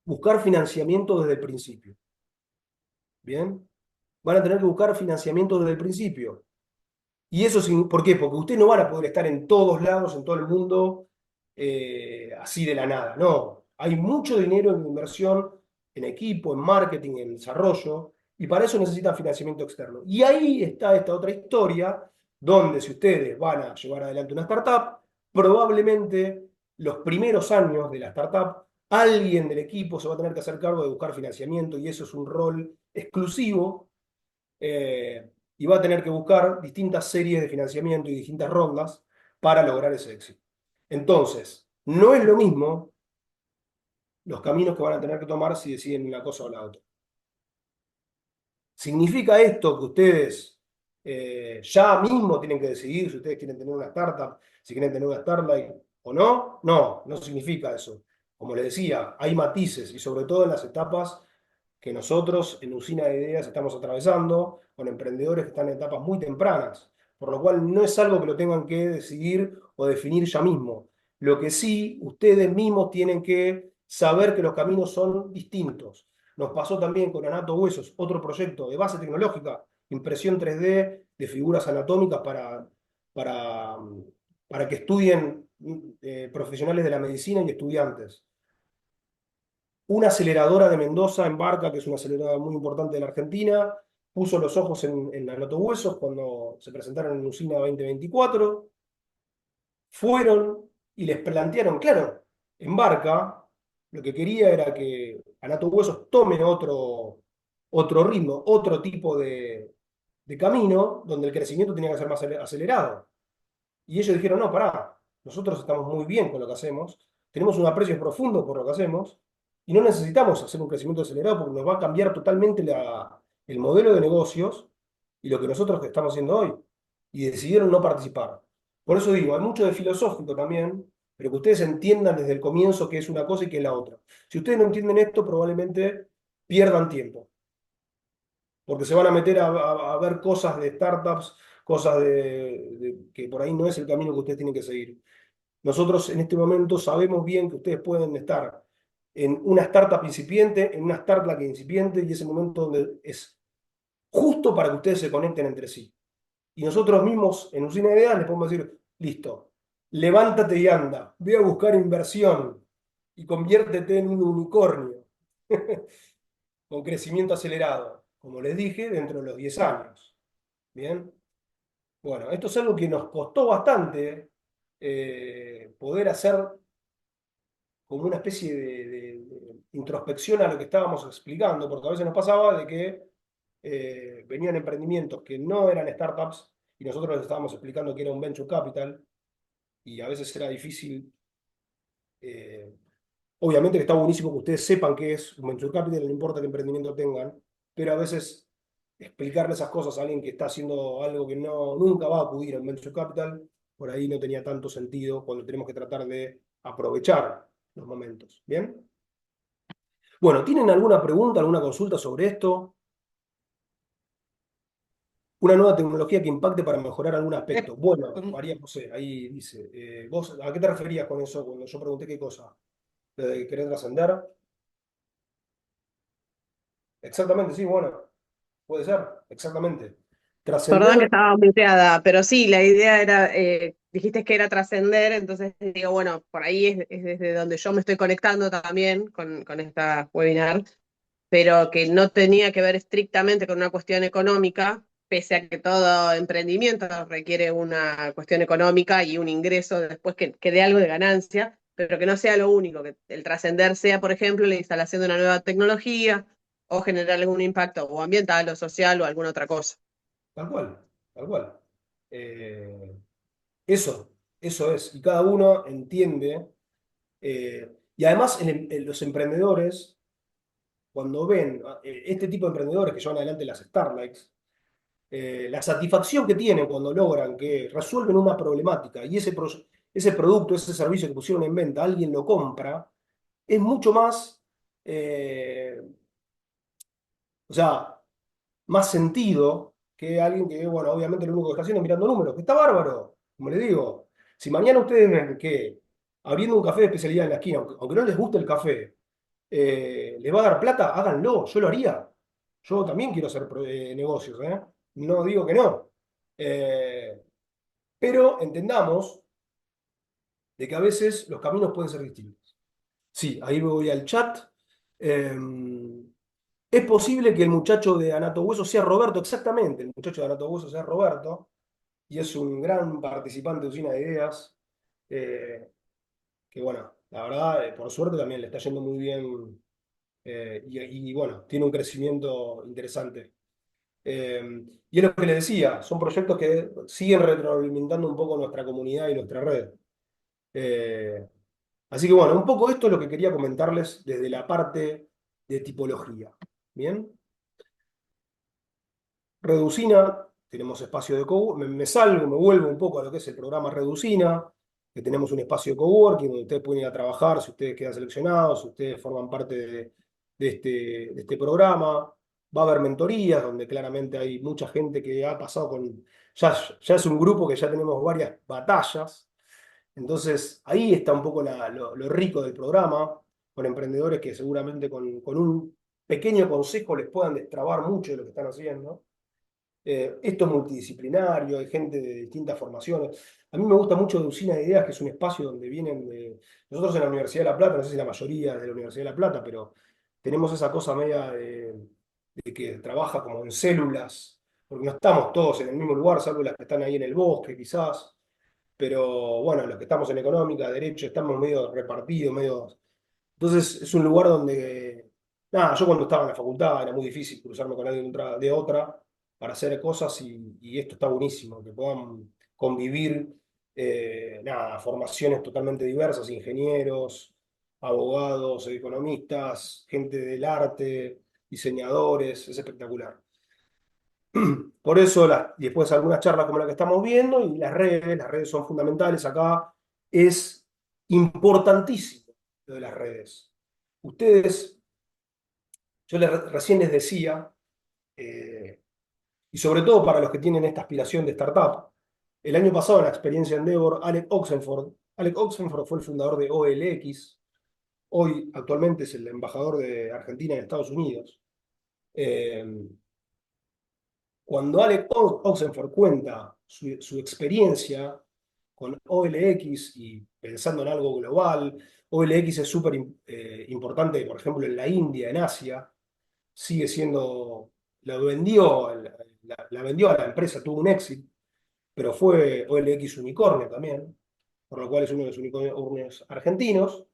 buscar financiamiento desde el principio. ¿Bien? Van a tener que buscar financiamiento desde el principio. ¿Y eso por qué? Porque ustedes no van a poder estar en todos lados, en todo el mundo, así de la nada. No, hay mucho dinero en inversión, en equipo, en marketing, en desarrollo, y para eso necesitan financiamiento externo. Y ahí está esta otra historia, donde si ustedes van a llevar adelante una startup, probablemente los primeros años de la startup, alguien del equipo se va a tener que hacer cargo de buscar financiamiento, y eso es un rol exclusivo, y va a tener que buscar distintas series de financiamiento y distintas rondas para lograr ese éxito. Entonces, no es lo mismo los caminos que van a tener que tomar si deciden una cosa o la otra. ¿Significa esto que ustedes ya mismo tienen que decidir si ustedes quieren tener una startup, si quieren tener una startup o no? No, no significa eso. Como les decía, hay matices y sobre todo en las etapas que nosotros en Usina de Ideas estamos atravesando con emprendedores que están en etapas muy tempranas, por lo cual no es algo que lo tengan que decidir o definir ya mismo. Lo que sí, ustedes mismos tienen que saber que los caminos son distintos. Nos pasó también con Anato Huesos, otro proyecto de base tecnológica, impresión 3D de figuras anatómicas para, para que estudien profesionales de la medicina y estudiantes. Una aceleradora de Mendoza, Embarca, que es una aceleradora muy importante de la Argentina, puso los ojos en Huesos cuando se presentaron en Usina 2024. Fueron y les plantearon, claro, Embarca lo que quería era que Anato Huesos tome otro ritmo, otro tipo de camino, donde el crecimiento tenía que ser más acelerado. Y ellos dijeron, no, pará, nosotros estamos muy bien con lo que hacemos, tenemos un aprecio profundo por lo que hacemos, y no necesitamos hacer un crecimiento acelerado porque nos va a cambiar totalmente el modelo de negocios y lo que nosotros estamos haciendo hoy. Y decidieron no participar. Por eso digo, hay mucho de filosófico también, pero que ustedes entiendan desde el comienzo qué es una cosa y qué es la otra. Si ustedes no entienden esto, probablemente pierdan tiempo, porque se van a meter a ver cosas de startups, cosas que por ahí no es el camino que ustedes tienen que seguir. Nosotros en este momento sabemos bien que ustedes pueden estar en una startup incipiente, en una startup que incipiente, y ese momento donde es justo para que ustedes se conecten entre sí. Y nosotros mismos en Usina Ideas les podemos decir, listo, levántate y anda, ve a buscar inversión y conviértete en un unicornio con crecimiento acelerado, como les dije, dentro de los 10 años. Bien, bueno, esto es algo que nos costó bastante poder hacer como una especie de introspección a lo que estábamos explicando, porque a veces nos pasaba de que venían emprendimientos que no eran startups y nosotros les estábamos explicando que era un venture capital y a veces era difícil. eh, Obviamente que está buenísimo que ustedes sepan qué es un venture capital, no importa qué emprendimiento tengan, pero a veces explicarle esas cosas a alguien que está haciendo algo que no, nunca va a acudir al venture capital, por ahí no tenía tanto sentido cuando tenemos que tratar de aprovechar los momentos. ¿Bien? Bueno, ¿tienen alguna pregunta, alguna consulta sobre esto? Una nueva tecnología que impacte para mejorar algún aspecto. Bueno, María José, ahí dice, ¿vos a qué te referías con eso cuando yo pregunté qué cosa? ¿De querer trascender? Exactamente, sí, bueno, puede ser, exactamente. Perdón que Trascender, estaba muteada, pero sí, la idea era, dijiste que era trascender, entonces digo, bueno, por ahí es desde donde yo me estoy conectando también con esta webinar, pero que no tenía que ver estrictamente con una cuestión económica, pese a que todo emprendimiento requiere una cuestión económica y un ingreso después que dé algo de ganancia, pero que no sea lo único, que el trascender sea, por ejemplo, la instalación de una nueva tecnología, o generar algún impacto o ambiental o social o alguna otra cosa. Tal cual, tal cual. Eh, eso, eso es. Y cada uno entiende. Y además los emprendedores, cuando ven este tipo de emprendedores que llevan adelante las Starlights, la satisfacción que tienen cuando logran que resuelven una problemática y ese producto, ese servicio que pusieron en venta, alguien lo compra, es mucho más, o sea, más sentido que alguien que, bueno, obviamente lo único que está haciendo es mirando números, que está bárbaro, como le digo. Si mañana ustedes ven que abriendo un café de especialidad en la esquina, aunque no les guste el café, les va a dar plata, háganlo, yo lo haría. Yo también quiero hacer negocios, ¿eh? No digo que no. Eh, pero entendamos de que a veces los caminos pueden ser distintos. Sí, ahí voy al chat. Eh, es posible que el muchacho de Anato Hueso sea Roberto, exactamente, el muchacho de Anato Hueso sea Roberto, y es un gran participante de Usina de Ideas, eh, que bueno, la verdad, por suerte también le está yendo muy bien, y bueno, tiene un crecimiento interesante. Y es lo que le decía, son proyectos que siguen retroalimentando un poco nuestra comunidad y nuestra red. Eh, Así que bueno, un poco esto es lo que quería comentarles desde la parte de tipología. Bien, Reducina, tenemos espacio de coworking, me salgo, me vuelvo un poco a lo que es el programa Reducina, que tenemos un espacio de coworking donde ustedes pueden ir a trabajar si ustedes quedan seleccionados, si ustedes forman parte de este programa. Va a haber mentorías donde claramente hay mucha gente que ha pasado con... Ya es un grupo que ya tenemos varias batallas. Entonces, ahí está un poco lo rico del programa, con emprendedores que seguramente con un pequeño consejo les puedan destrabar mucho de lo que están haciendo. Esto es multidisciplinario, hay gente de distintas formaciones. A mí me gusta mucho de Usina de Ideas, que es un espacio donde vienen de... Nosotros en la Universidad de La Plata, no sé si la mayoría es de la Universidad de La Plata, pero tenemos esa cosa media de que trabaja como en células, porque no estamos todos en el mismo lugar, salvo las que están ahí en el bosque quizás, pero bueno, los que estamos en económica, derecho, estamos medio repartidos, medio... Entonces es un lugar donde, nada, yo cuando estaba en la facultad era muy difícil cruzarme con alguien de otra para hacer cosas y esto está buenísimo, que puedan convivir, nada, formaciones totalmente diversas, ingenieros, abogados, economistas, gente del arte, diseñadores, es espectacular. Por eso, y después algunas charlas como la que estamos viendo y las redes son fundamentales. Acá es importantísimo lo de las redes. Ustedes, recién les decía, eh, y sobre todo para los que tienen esta aspiración de startup, el año pasado en la experiencia Endeavor, Alec Oxenford fue el fundador de OLX, hoy actualmente es el embajador de Argentina en Estados Unidos. Eh, Cuando Alec Oxenford cuenta su experiencia con OLX y pensando en algo global, OLX es súper importante, por ejemplo, en la India, en Asia, sigue siendo, la vendió a la empresa, tuvo un éxito, pero fue OLX unicornio también, por lo cual es uno de los unicornios argentinos.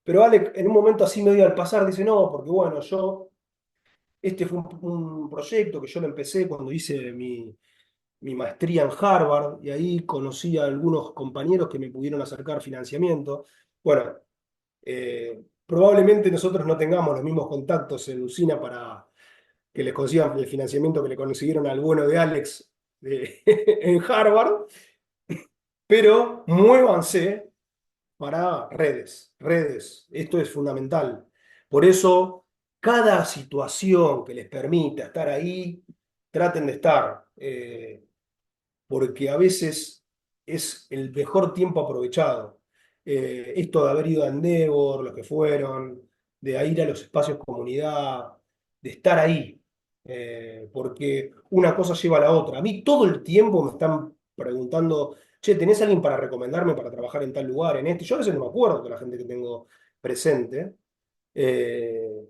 Pero Alec, en un momento así medio al pasar, dice, no, porque bueno, este fue un proyecto que yo lo empecé cuando hice mi maestría en Harvard y ahí conocí a algunos compañeros que me pudieron acercar financiamiento. Bueno, probablemente nosotros no tengamos los mismos contactos en Usina para que les consigan el financiamiento que le consiguieron al bueno de Alex en Harvard, pero muévanse para redes, redes. Esto es fundamental. Por eso, cada situación que les permita estar ahí, traten de estar. Porque a veces es el mejor tiempo aprovechado. Esto de haber ido a Endeavor, los que fueron, de ir a los espacios comunidad, de estar ahí, porque una cosa lleva a la otra. A mí todo el tiempo me están preguntando, che, ¿tenés alguien para recomendarme para trabajar en tal lugar, en este? Yo a veces no me acuerdo de la gente que tengo presente. Eh,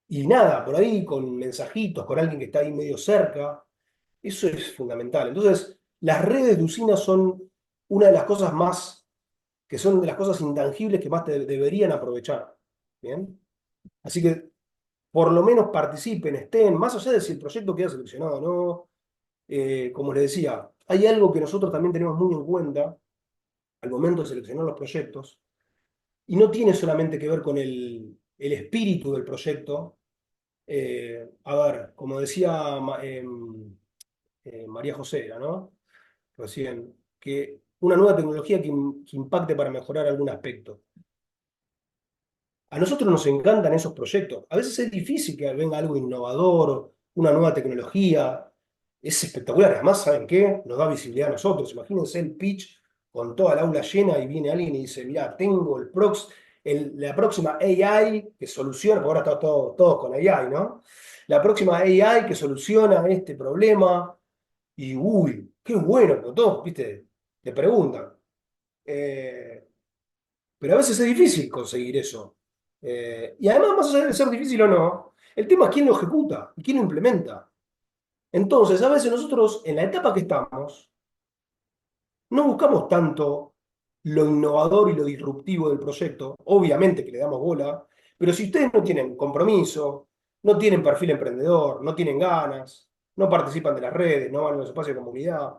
y nada, por ahí con mensajitos, con alguien que está ahí medio cerca. Eso es fundamental. Entonces, las redes de usina son una de las cosas más, que son de las cosas intangibles que más te deberían aprovechar. ¿Bien? Así que por lo menos participen, estén, más allá de si el proyecto queda seleccionado o no. Como les decía, hay algo que nosotros también tenemos muy en cuenta al momento de seleccionar los proyectos, y no tiene solamente que ver con el espíritu del proyecto. A ver, como decía María José, ¿no? Recién, que una nueva tecnología que impacte para mejorar algún aspecto. A nosotros nos encantan esos proyectos. A veces es difícil que venga algo innovador, una nueva tecnología. Es espectacular. Además, ¿saben qué? Nos da visibilidad a nosotros. Imagínense el pitch con toda el aula llena y viene alguien y dice, mirá, tengo la próxima AI que soluciona, porque ahora está todos con AI, ¿no? La próxima AI que soluciona este problema. Y uy, qué bueno, pero todos, viste, te preguntan. Eh, pero a veces es difícil conseguir eso. Y además, más allá de ser difícil o no, el tema es quién lo ejecuta y quién lo implementa. Entonces, a veces nosotros, en la etapa que estamos, no buscamos tanto lo innovador y lo disruptivo del proyecto. Obviamente que le damos bola, pero si ustedes no tienen compromiso, no tienen perfil emprendedor, no tienen ganas, no participan de las redes, no van a los espacios de comunidad,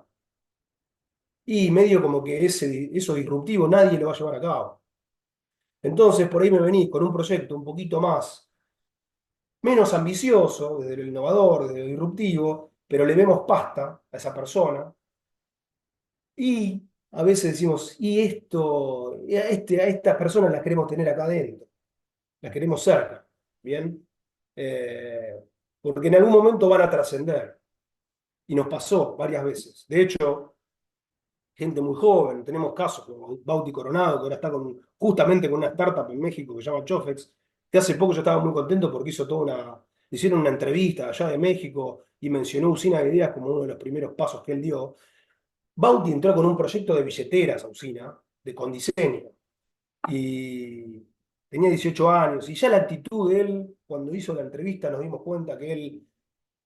y medio como que eso disruptivo nadie lo va a llevar a cabo. Entonces, por ahí me venís con un proyecto un poquito menos ambicioso, desde lo innovador, desde lo disruptivo, pero le vemos pasta a esa persona. Y a veces decimos, y esto, a estas personas las queremos tener acá adentro, las queremos cerca, ¿bien? Eh, Porque en algún momento van a trascender. Y nos pasó varias veces. De hecho, gente muy joven. Tenemos casos como Bauti Coronado, que ahora está justamente con una startup en México que se llama Chofex, que hace poco yo estaba muy contento porque hicieron una entrevista allá de México y mencionó Usina de Ideas como uno de los primeros pasos que él dio. Bauti entró con un proyecto de billeteras a Usina, con diseño, y tenía 18 años, y ya la actitud de él, cuando hizo la entrevista, nos dimos cuenta que él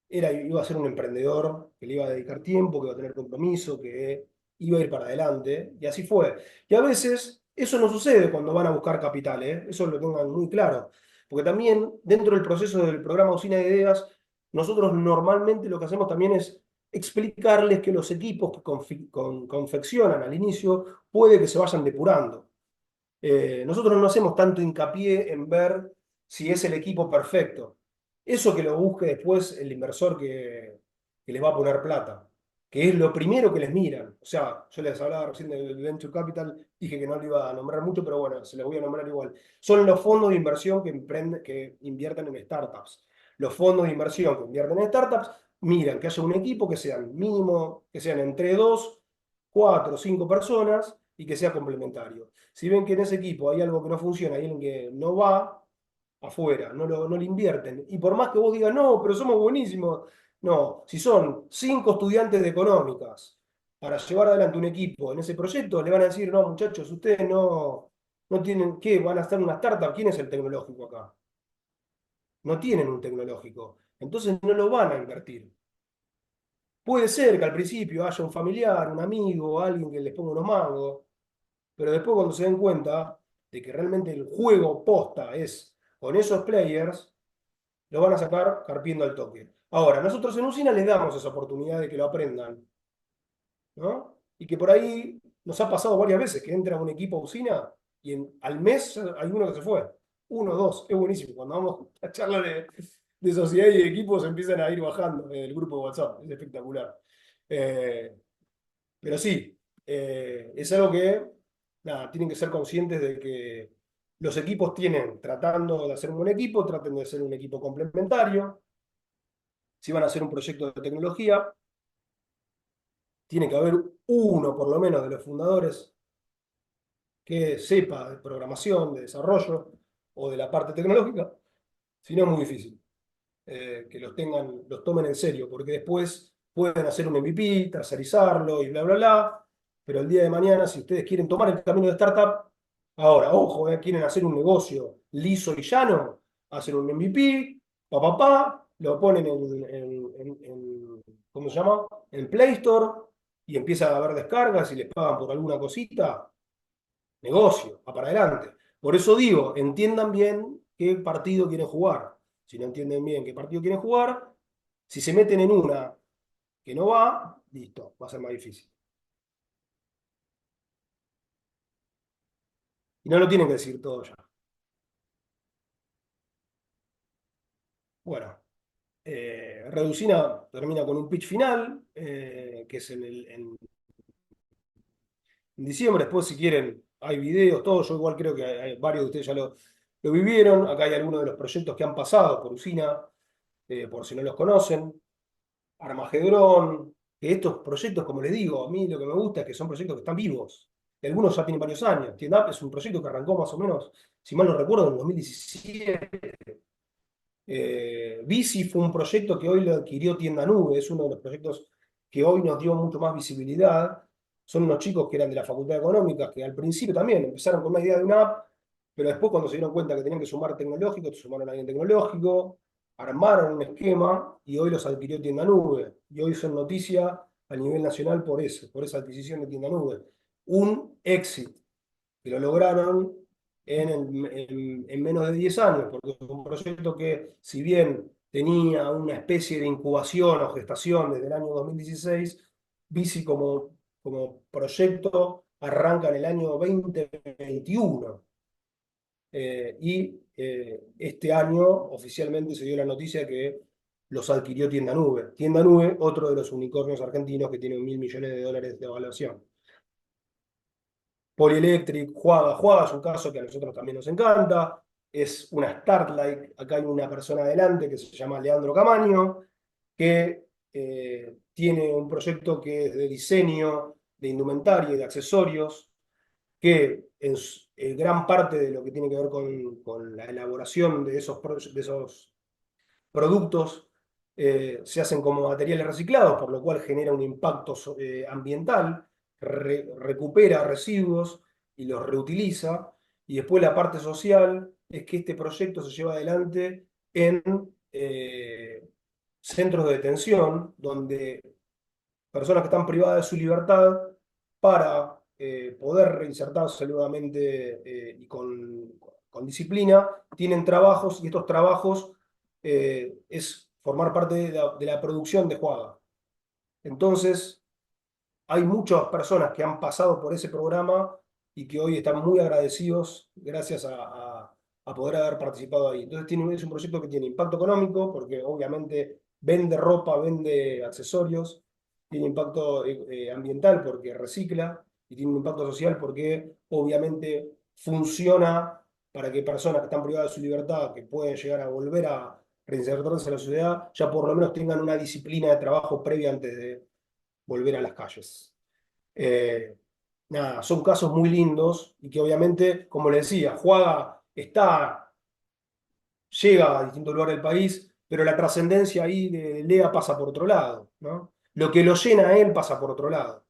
iba a ser un emprendedor, que le iba a dedicar tiempo, que iba a tener compromiso, que iba a ir para adelante, y así fue. Y a veces eso no sucede cuando van a buscar capital, ¿eh? Eso lo tengan muy claro, porque también dentro del proceso del programa Usina de Ideas, nosotros normalmente lo que hacemos también es explicarles que los equipos que confeccionan al inicio puede que se vayan depurando. Nosotros no hacemos tanto hincapié en ver si es el equipo perfecto. Eso que lo busque después el inversor que les va a poner plata, que es lo primero que les miran. O sea, yo les hablaba recién del Venture Capital, dije que no lo iba a nombrar mucho, pero bueno, se los voy a nombrar igual. Son los fondos de inversión que invierten en startups. Los fondos de inversión que invierten en startups miran que haya un equipo que sean mínimo, que sean entre 2, 4, 5 personas y que sea complementario. Si ven que en ese equipo hay algo que no funciona, hay alguien que no va, afuera, no le invierten. Y por más que vos digas, no, pero somos buenísimos, no, si son 5 estudiantes de económicas para llevar adelante un equipo en ese proyecto, le van a decir, no, muchachos, ustedes no tienen, ¿qué? ¿Van a hacer una startup? ¿Quién es el tecnológico acá? No tienen un tecnológico, entonces no lo van a invertir. Puede ser que al principio haya un familiar, un amigo, alguien que les ponga unos mangos, pero después cuando se den cuenta de que realmente el juego posta es con esos players, lo van a sacar carpiendo al toque. Ahora, nosotros en Usina les damos esa oportunidad de que lo aprendan, ¿no? Y que por ahí nos ha pasado varias veces que entra un equipo a Usina y al mes hay uno que se fue. Uno, dos, es buenísimo. Cuando vamos a charla de sociedad y de equipos empiezan a ir bajando en el grupo de WhatsApp. Es espectacular. Eh, pero sí, es algo que, nada, tienen que ser conscientes de que los equipos tratando de hacer un buen equipo, traten de ser un equipo complementario. Si van a hacer un proyecto de tecnología, tiene que haber uno, por lo menos, de los fundadores que sepa de programación, de desarrollo o de la parte tecnológica. Si no, es muy difícil que los tomen en serio, porque después pueden hacer un MVP, tercerizarlo y bla, bla, bla, pero el día de mañana, si ustedes quieren tomar el camino de startup, ahora, ojo, quieren hacer un negocio liso y llano, hacen un MVP, lo ponen ¿cómo se llama? En Play Store y empieza a haber descargas y les pagan por alguna cosita, negocio, va para adelante. Por eso digo, entiendan bien qué partido quieren jugar. si no entienden bien qué partido quieren jugar, si se meten en una que no va, listo, va a ser más difícil. Y no lo tienen que decir todo ya. Bueno, Reducina termina con un pitch final, que es en diciembre. Después, si quieren, hay videos, todo. Yo igual creo que varios de ustedes ya lo vivieron. Acá hay algunos de los proyectos que han pasado por Usina, por si no los conocen. Armagedrón, que estos proyectos, como les digo, a mí lo que me gusta es que son proyectos que están vivos. Y algunos ya tienen varios años. Tienda es un proyecto que arrancó más o menos, si mal no recuerdo, en el 2017. Bici fue un proyecto que hoy lo adquirió Tienda Nube, es uno de los proyectos que hoy nos dio mucho más visibilidad. Son unos chicos que eran de la Facultad de Económicas, que al principio también empezaron con una idea de una app, pero después cuando se dieron cuenta que tenían que sumar tecnológico, sumaron a alguien tecnológico, armaron un esquema y hoy los adquirió Tienda Nube. Y hoy son noticia a nivel nacional por esa adquisición de Tienda Nube. Un éxito que lo lograron en menos de 10 años, porque es un proyecto que, si bien tenía una especie de incubación o gestación desde el año 2016, Bici como proyecto arranca en el año 2021. Este año oficialmente se dio la noticia que los adquirió Tienda Nube. Tienda Nube, otro de los unicornios argentinos que tiene 1.000 millones de dólares de evaluación. Polyelectric, Juaga es un caso que a nosotros también nos encanta, es una Starlight, acá hay una persona adelante que se llama Leandro Camaño, que tiene un proyecto que es de diseño, de indumentaria y de accesorios, que en gran parte de lo que tiene que ver con la elaboración de esos productos se hacen como materiales reciclados, por lo cual genera un impacto ambiental, recupera residuos y los reutiliza. Y después la parte social es que este proyecto se lleva adelante en centros de detención, donde personas que están privadas de su libertad para poder reinsertarse nuevamente y con disciplina, tienen trabajos y estos trabajos es formar parte de la producción de Juaga. Entonces, hay muchas personas que han pasado por ese programa y que hoy están muy agradecidos gracias a poder haber participado ahí. Entonces, es un proyecto que tiene impacto económico, porque obviamente vende ropa, vende accesorios, tiene impacto ambiental porque recicla, y tiene un impacto social porque obviamente funciona para que personas que están privadas de su libertad, que pueden llegar a volver a reinsertarse en la sociedad, ya por lo menos tengan una disciplina de trabajo previa antes de volver a las calles. Eh, Nada, son casos muy lindos y que obviamente, como le decía, llega a distintos lugares del país, pero la trascendencia ahí de Lea pasa por otro lado, ¿no? Lo que lo llena a él pasa por otro lado.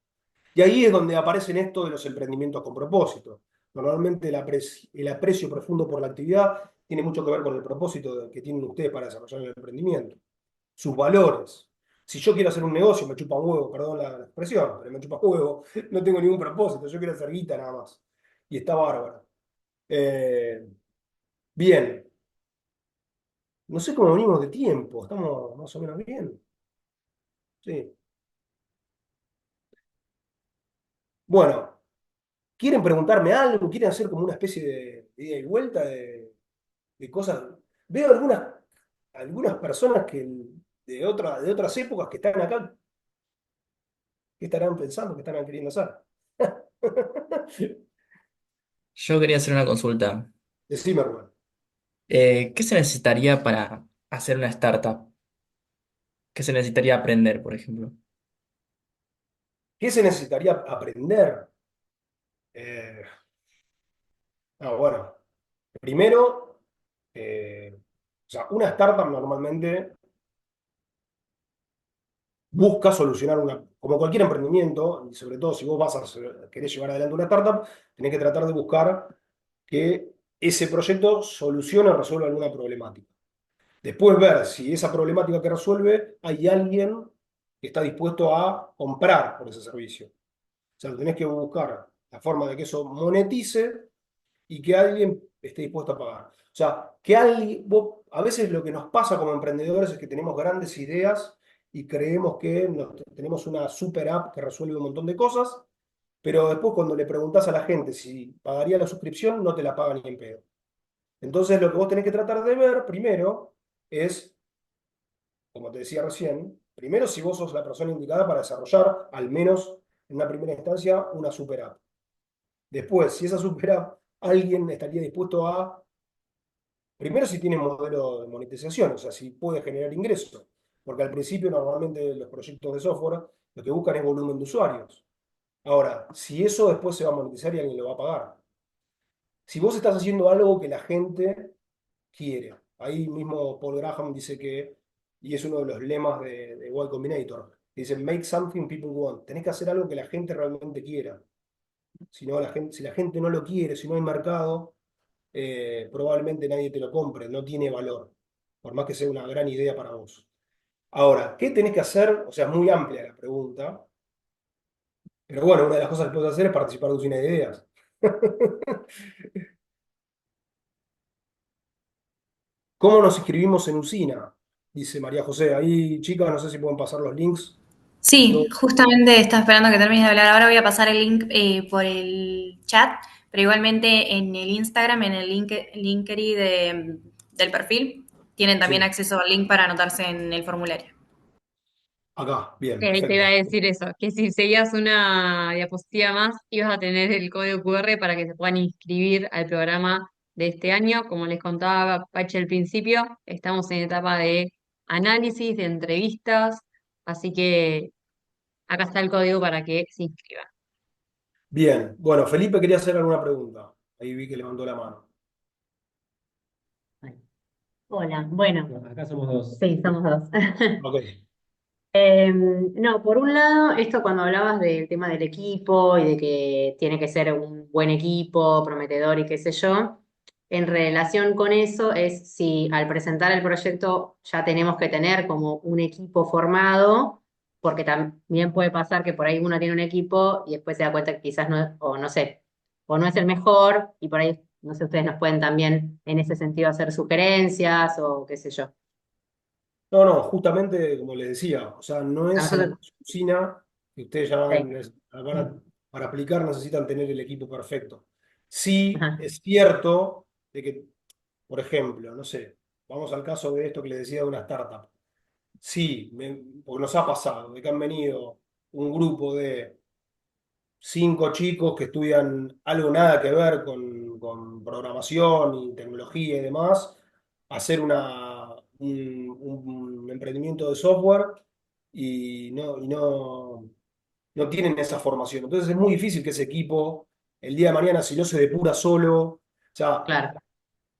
Y ahí es donde aparecen esto de los emprendimientos con propósito. Normalmente el aprecio profundo por la actividad tiene mucho que ver con el propósito que tienen ustedes para desarrollar el emprendimiento, sus valores. Si yo quiero hacer un negocio, me chupa un huevo, perdón la expresión, pero me chupa un huevo, no tengo ningún propósito, yo quiero hacer guita nada más. Y está bárbaro. Eh, Bien, no sé cómo venimos de tiempo, estamos más o menos bien. Sí. Bueno, ¿quieren preguntarme algo? ¿Quieren hacer como una especie de ida y vuelta de cosas? Veo algunas personas de otras épocas que están acá. ¿Qué estarán pensando? ¿Qué estarán queriendo hacer? Yo quería hacer una consulta. Decime, Rubén. ¿Qué se necesitaría para hacer una startup? ¿Qué se necesitaría aprender, por ejemplo? ¿Qué se necesitaría aprender? Eh, bueno, primero, o sea, una startup normalmente busca solucionar como cualquier emprendimiento, y sobre todo si vos querés llevar adelante una startup, tenés que tratar de buscar que ese proyecto solucione o resuelva alguna problemática. Después ver si esa problemática que resuelve hay alguien que está dispuesto a comprar por ese servicio. O sea, tenés que buscar la forma de que eso monetice y que alguien esté dispuesto a pagar. O sea, que alguien, a veces lo que nos pasa como emprendedores es que tenemos grandes ideas y creemos que tenemos una super app que resuelve un montón de cosas, pero después cuando le preguntás a la gente si pagaría la suscripción, no te la pagan ni en pedo. Entonces lo que vos tenés que tratar de ver primero es, como te decía recién, primero si vos sos la persona indicada para desarrollar, al menos en una primera instancia, una super app. Después, si esa super app, alguien estaría dispuesto a, primero si tiene modelo de monetización, o sea, si puede generar ingresos. Porque al principio normalmente los proyectos de software lo que buscan es volumen de usuarios. Ahora, si eso después se va a monetizar y alguien lo va a pagar. Si vos estás haciendo algo que la gente quiere, ahí mismo Paul Graham dice que, y es uno de los lemas de Y Combinator, dice, make something people want. Tenés que hacer algo que la gente realmente quiera. Si no, si la gente no lo quiere, si no hay mercado, probablemente nadie te lo compre, no tiene valor, por más que sea una gran idea para vos. Ahora, ¿qué tenés que hacer? O sea, es muy amplia la pregunta, pero bueno, una de las cosas que puedes hacer es participar de Usina de Ideas. ¿Cómo nos inscribimos en Usina? Dice María José. Ahí, chicas, no sé si pueden pasar los links de Sí, todo. justamente estaba esperando que termines de hablar. Ahora voy a pasar el link por el chat, pero igualmente en el Instagram, en el Linktree del perfil, tienen también Sí, acceso al link para anotarse en el formulario. acá, bien, Te iba a perfecto. decir eso, que si seguías una diapositiva más, ibas a tener el código QR para que se puedan inscribir al programa de este año. Como les contaba Pache al principio, estamos en etapa de análisis, de entrevistas, así que acá está el código para que se inscriban. Bien, bueno, Felipe quería hacer alguna pregunta. Ahí vi que levantó la mano. Hola, bueno, acá somos dos. Sí, somos dos. Ok, No, por un lado, esto cuando hablabas del tema del equipo y de que tiene que ser un buen equipo, prometedor y qué sé yo, en relación con eso es si al presentar el proyecto ya tenemos que tener como un equipo formado, porque también puede pasar que por ahí uno tiene un equipo y después se da cuenta que quizás no, o no sé, o no es el mejor y por ahí, no sé, ustedes nos pueden también en ese sentido hacer sugerencias o qué sé yo. no, no, justamente como les decía, o sea, no A es en nosotros, cocina que ustedes ya sí. para aplicar necesitan tener el equipo perfecto. Sí, Ajá, es cierto de que, por ejemplo, no sé, vamos al caso de esto que les decía de una startup. Sí, porque nos ha pasado, de que han venido un grupo de 5 chicos que estudian algo nada que ver con programación y tecnología y demás, hacer un emprendimiento de software y no tienen esa formación. Entonces es muy difícil que ese equipo, el día de mañana, si no se depura solo, o sea, claro,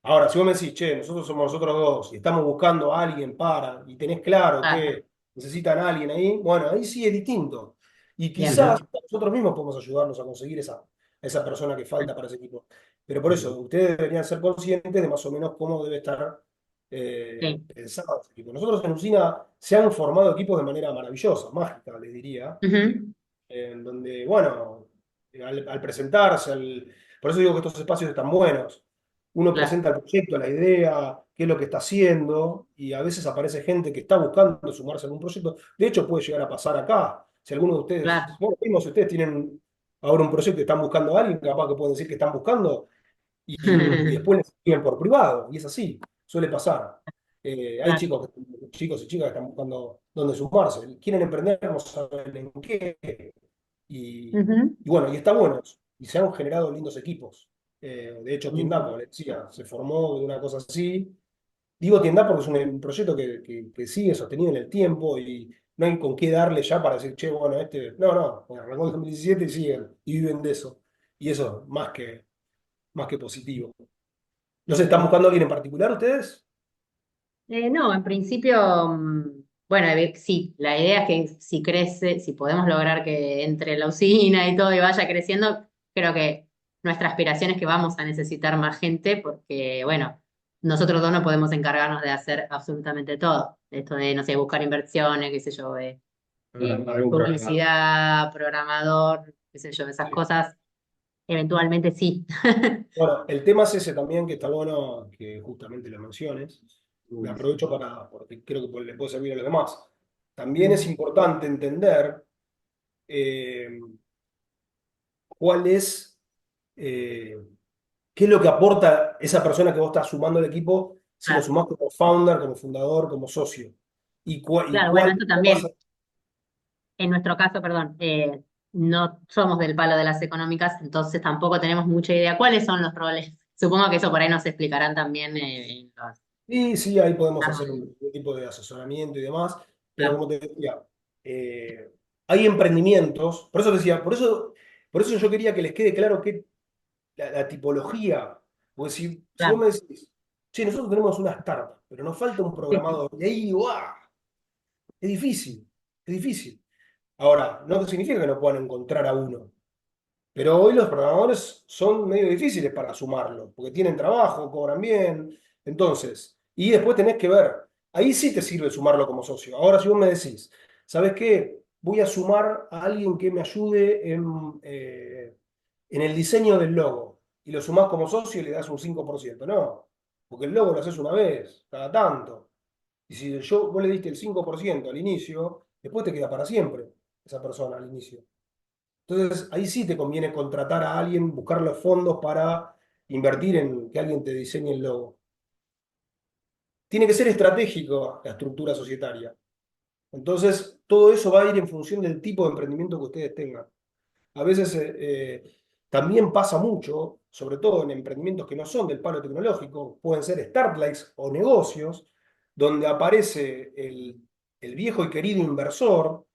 ahora, si vos me decís, che, nosotros somos nosotros dos y estamos buscando a alguien para, y tenés claro claro, que necesitan a alguien ahí, bueno, ahí sí es distinto. Y bien. quizás nosotros mismos podemos ayudarnos a conseguir esa persona que falta para ese equipo. Pero por eso, ustedes deberían ser conscientes de más o menos cómo debe estar Sí. pensado ese equipo. Nosotros en Usina se han formado equipos de manera maravillosa, mágica, les diría, Ujú, en donde, bueno, al presentarse, por eso digo que estos espacios están buenos. Uno claro, presenta el proyecto, la idea, qué es lo que está haciendo, y a veces aparece gente que está buscando sumarse a algún proyecto. De hecho, puede llegar a pasar acá. Si alguno de ustedes, claro. bueno, mismo si ustedes tienen ahora un proyecto y están buscando a alguien, capaz que pueden decir que están buscando, y después les escriben por privado, y es así, suele pasar. Hay Claro. chicos y chicas que están buscando dónde sumarse, quieren emprender, no saben en qué, Ujú, y bueno, y está bueno eso. Y se han generado lindos equipos. De hecho, Tienda, ujú, como les decía, se formó de una cosa así. Digo Tienda porque es un proyecto que sigue sostenido en el tiempo y no hay con qué darle ya para decir, che, bueno, este. No, no, arrancó en 2017 y siguen y viven de eso. Y eso, más que positivo. No sé, ¿están bien. buscando a alguien en particular ustedes? No, en principio, bueno, sí, la idea es que si crece, si podemos lograr que entre la usina y todo y vaya creciendo, creo que nuestra aspiración es que vamos a necesitar más gente porque, bueno, nosotros dos no podemos encargarnos de hacer absolutamente todo. Esto de, no sé, buscar inversiones, qué sé yo, Algún programador. publicidad, programador, qué sé yo, esas Sí. cosas. eventualmente sí. Bueno, el tema es ese también, que está bueno que justamente lo menciones. Me aprovecho porque creo que le puede servir a los demás. También es importante entender eh, cuál es, eh, qué es lo que aporta esa persona que vos estás sumando al equipo, si lo Claro, sumás como founder, como fundador, como socio. Y claro, bueno, cuál esto va a ser. también. En nuestro caso, perdón, no somos del palo de las económicas, entonces tampoco tenemos mucha idea cuáles son los roles. Supongo que eso por ahí nos explicarán también en los... Y sí, ahí podemos Ah, hacer un tipo de asesoramiento y demás, pero claro, como te decía, eh, hay emprendimientos, por eso te decía, por eso yo quería que les quede claro que la tipología, porque si vos claro. me decís, che, nosotros tenemos una startup, pero nos falta un Sí, sí, programador, y ahí digo, es difícil, es difícil. Ahora, no significa que no puedan encontrar a uno, pero hoy los programadores son medio difíciles para sumarlo, porque tienen trabajo, cobran bien. Entonces, y después tenés que ver, ahí sí te sirve sumarlo como socio. Ahora, si vos me decís, ¿sabes qué? Voy a sumar a alguien que me ayude en el diseño del logo, y lo sumás como socio y le das un 5%. No, porque el logo lo haces una vez, cada tanto. Y si vos le diste el 5% al inicio, después te queda para siempre esa persona al inicio. Entonces, ahí sí te conviene contratar a alguien, buscar los fondos para invertir en que alguien te diseñe el logo. Tiene que ser estratégico la estructura societaria. Entonces, todo eso va a ir en función del tipo de emprendimiento que ustedes tengan. A veces también pasa mucho, sobre todo en emprendimientos que no son del palo tecnológico, pueden ser startups o negocios, donde aparece el viejo y querido inversor,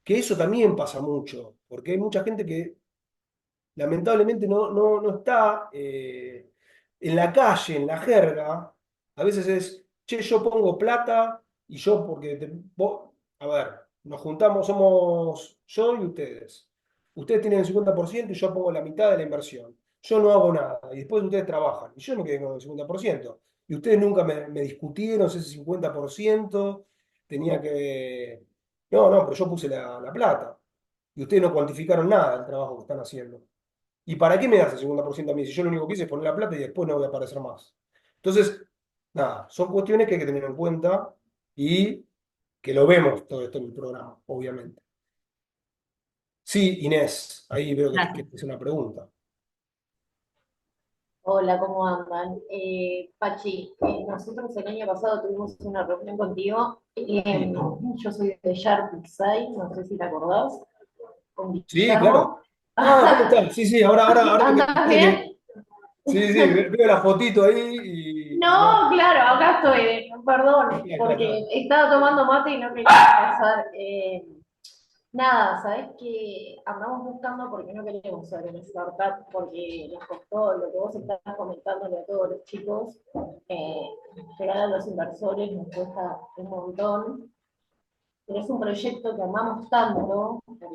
que eso también pasa mucho, porque hay mucha gente que lamentablemente no está en la calle, en la jerga. A veces es, che, yo pongo plata y yo porque, a ver, nos juntamos, somos yo y ustedes. Ustedes tienen el 50% y yo pongo la mitad de la inversión. Yo no hago nada y después ustedes trabajan y yo me quedé con el 50%. Y ustedes nunca me discutieron si ese 50% tenía que... No, no, pero yo puse la plata. Y ustedes no cuantificaron nada del trabajo que están haciendo. ¿Y para qué me das el 50% a mí? Si yo lo único que hice es poner la plata y después no voy a aparecer más. Entonces, nada, son cuestiones que hay que tener en cuenta y que lo vemos todo esto en el programa, obviamente. Sí, Inés, ahí veo que gracias. es una pregunta. Hola, ¿cómo andan? Pachi, nosotros el año pasado tuvimos una reunión contigo. Sí, Yo soy de Sharp Pixai, no sé si te acordás, con sí, claro. Guillermo. Ah, ¿cómo estás? Sí, sí, ahora que me ¿Andas dijiste que... bien? Sí, sí, veo la fotito ahí y no... No, claro, acá estoy, perdón, Claro, claro, porque claro. estaba tomando mate y no quería pasar. Nada, ¿sabes qué? Andamos buscando porque no queremos ser una startup, porque nos costó lo que vos estás comentándole a todos los chicos, eh, llegar a los inversores nos cuesta un montón, pero es un proyecto que amamos tanto, porque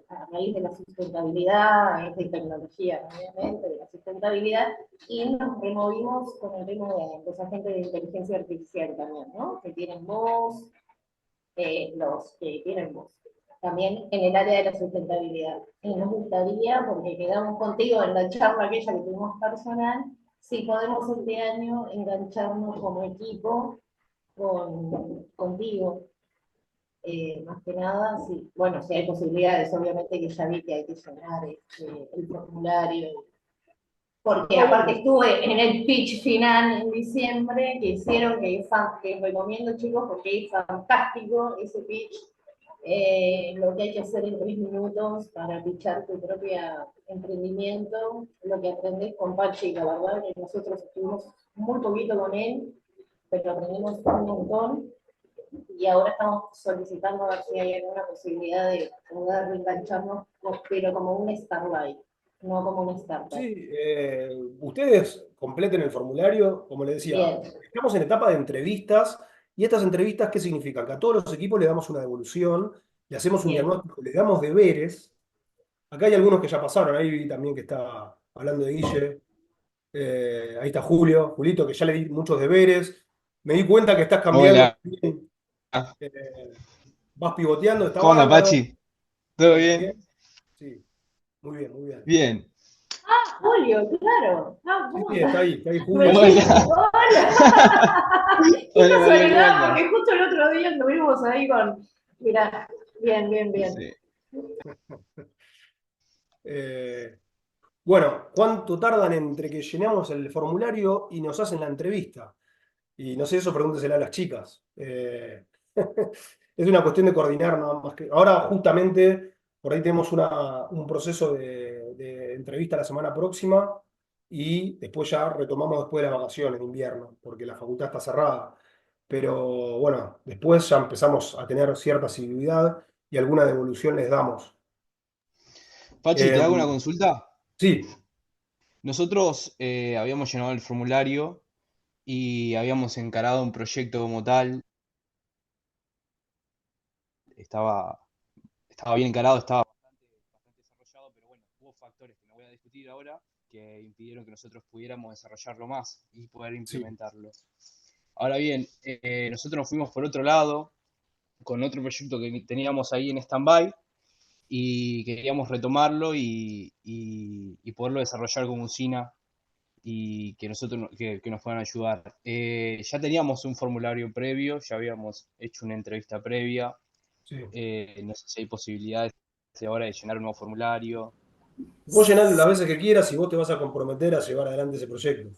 a raíz de la sustentabilidad, es de tecnología, obviamente, de la sustentabilidad, y nos removimos con el tema de los agentes de inteligencia artificial también, ¿no? Que tienen voz, los que tienen voz. También en el área de la sustentabilidad. Y nos gustaría, porque quedamos contigo en la charla aquella que tuvimos personal, si podemos este año engancharnos como equipo contigo. Más que nada, sí. Bueno, si hay posibilidades, obviamente que ya vi que hay que llenar el formulario, porque No, aparte bueno, estuve en el pitch final en diciembre que hicieron, que recomiendo chicos porque es fantástico ese pitch, lo que hay que hacer en 3 minutos para pitchar tu propio emprendimiento, lo que aprendes con Pachi, la verdad que nosotros estuvimos muy poquito con él, pero aprendimos un montón y ahora estamos solicitando a ver si hay alguna posibilidad de poder reengancharnos, pero como un Starlight, no como una startup. sí, ustedes completen el formulario, como les decía, Bien, estamos en etapa de entrevistas, y estas entrevistas, ¿qué significan? Que a todos los equipos le damos una devolución, le hacemos un bien. diagnóstico, le damos deberes. Acá hay algunos que ya pasaron, ahí vi también que está hablando de Guille, ahí está Julito, que ya le di muchos deberes. Me di cuenta que estás cambiando, Hola, eh, vas pivoteando, está ¿cómo anda, bárbaro. Pachi? ¿Todo Bien, bien? bien. Sí, muy bien, muy bien. Bien. Ah, Julio, claro. Ah, Sí, ¿cómo sí, andás? está ahí, Me Julio. dije, Hola, hola. Qué hola María, ¿cómo casualidad, andas? porque justo el otro día anduvimos ahí con. Mirá, bien, bien, bien. Sí. Eh, bueno, ¿cuánto tardan entre que llenamos el formulario y nos hacen la entrevista? Y no sé, eso pregúnteselo a las chicas. Es una cuestión de coordinar nada más que. Ahora, justamente, por ahí tenemos un proceso de entrevista la semana próxima y después ya retomamos después de las vacaciones de invierno, porque la facultad está cerrada. Pero bueno, después ya empezamos a tener cierta asiduidad y alguna devolución les damos. Pachi, ¿te Eh, hago una consulta? sí, Nosotros habíamos llenado el formulario y habíamos encarado un proyecto como tal. Estaba, estaba bien encarado, estaba bastante desarrollado, pero bueno, hubo factores que no voy a discutir ahora que impidieron que nosotros pudiéramos desarrollarlo más y poder sí. implementarlo. Ahora bien, nosotros nos fuimos por otro lado con otro proyecto que teníamos ahí en stand-by y queríamos retomarlo y poderlo desarrollar como usina y que nosotros que nos puedan ayudar. Ya teníamos un formulario previo, ya habíamos hecho una entrevista previa. Sí. No sé si hay posibilidades ahora de llenar un nuevo formulario. Vos llenás las veces que quieras y vos te vas a comprometer a llevar adelante ese proyecto.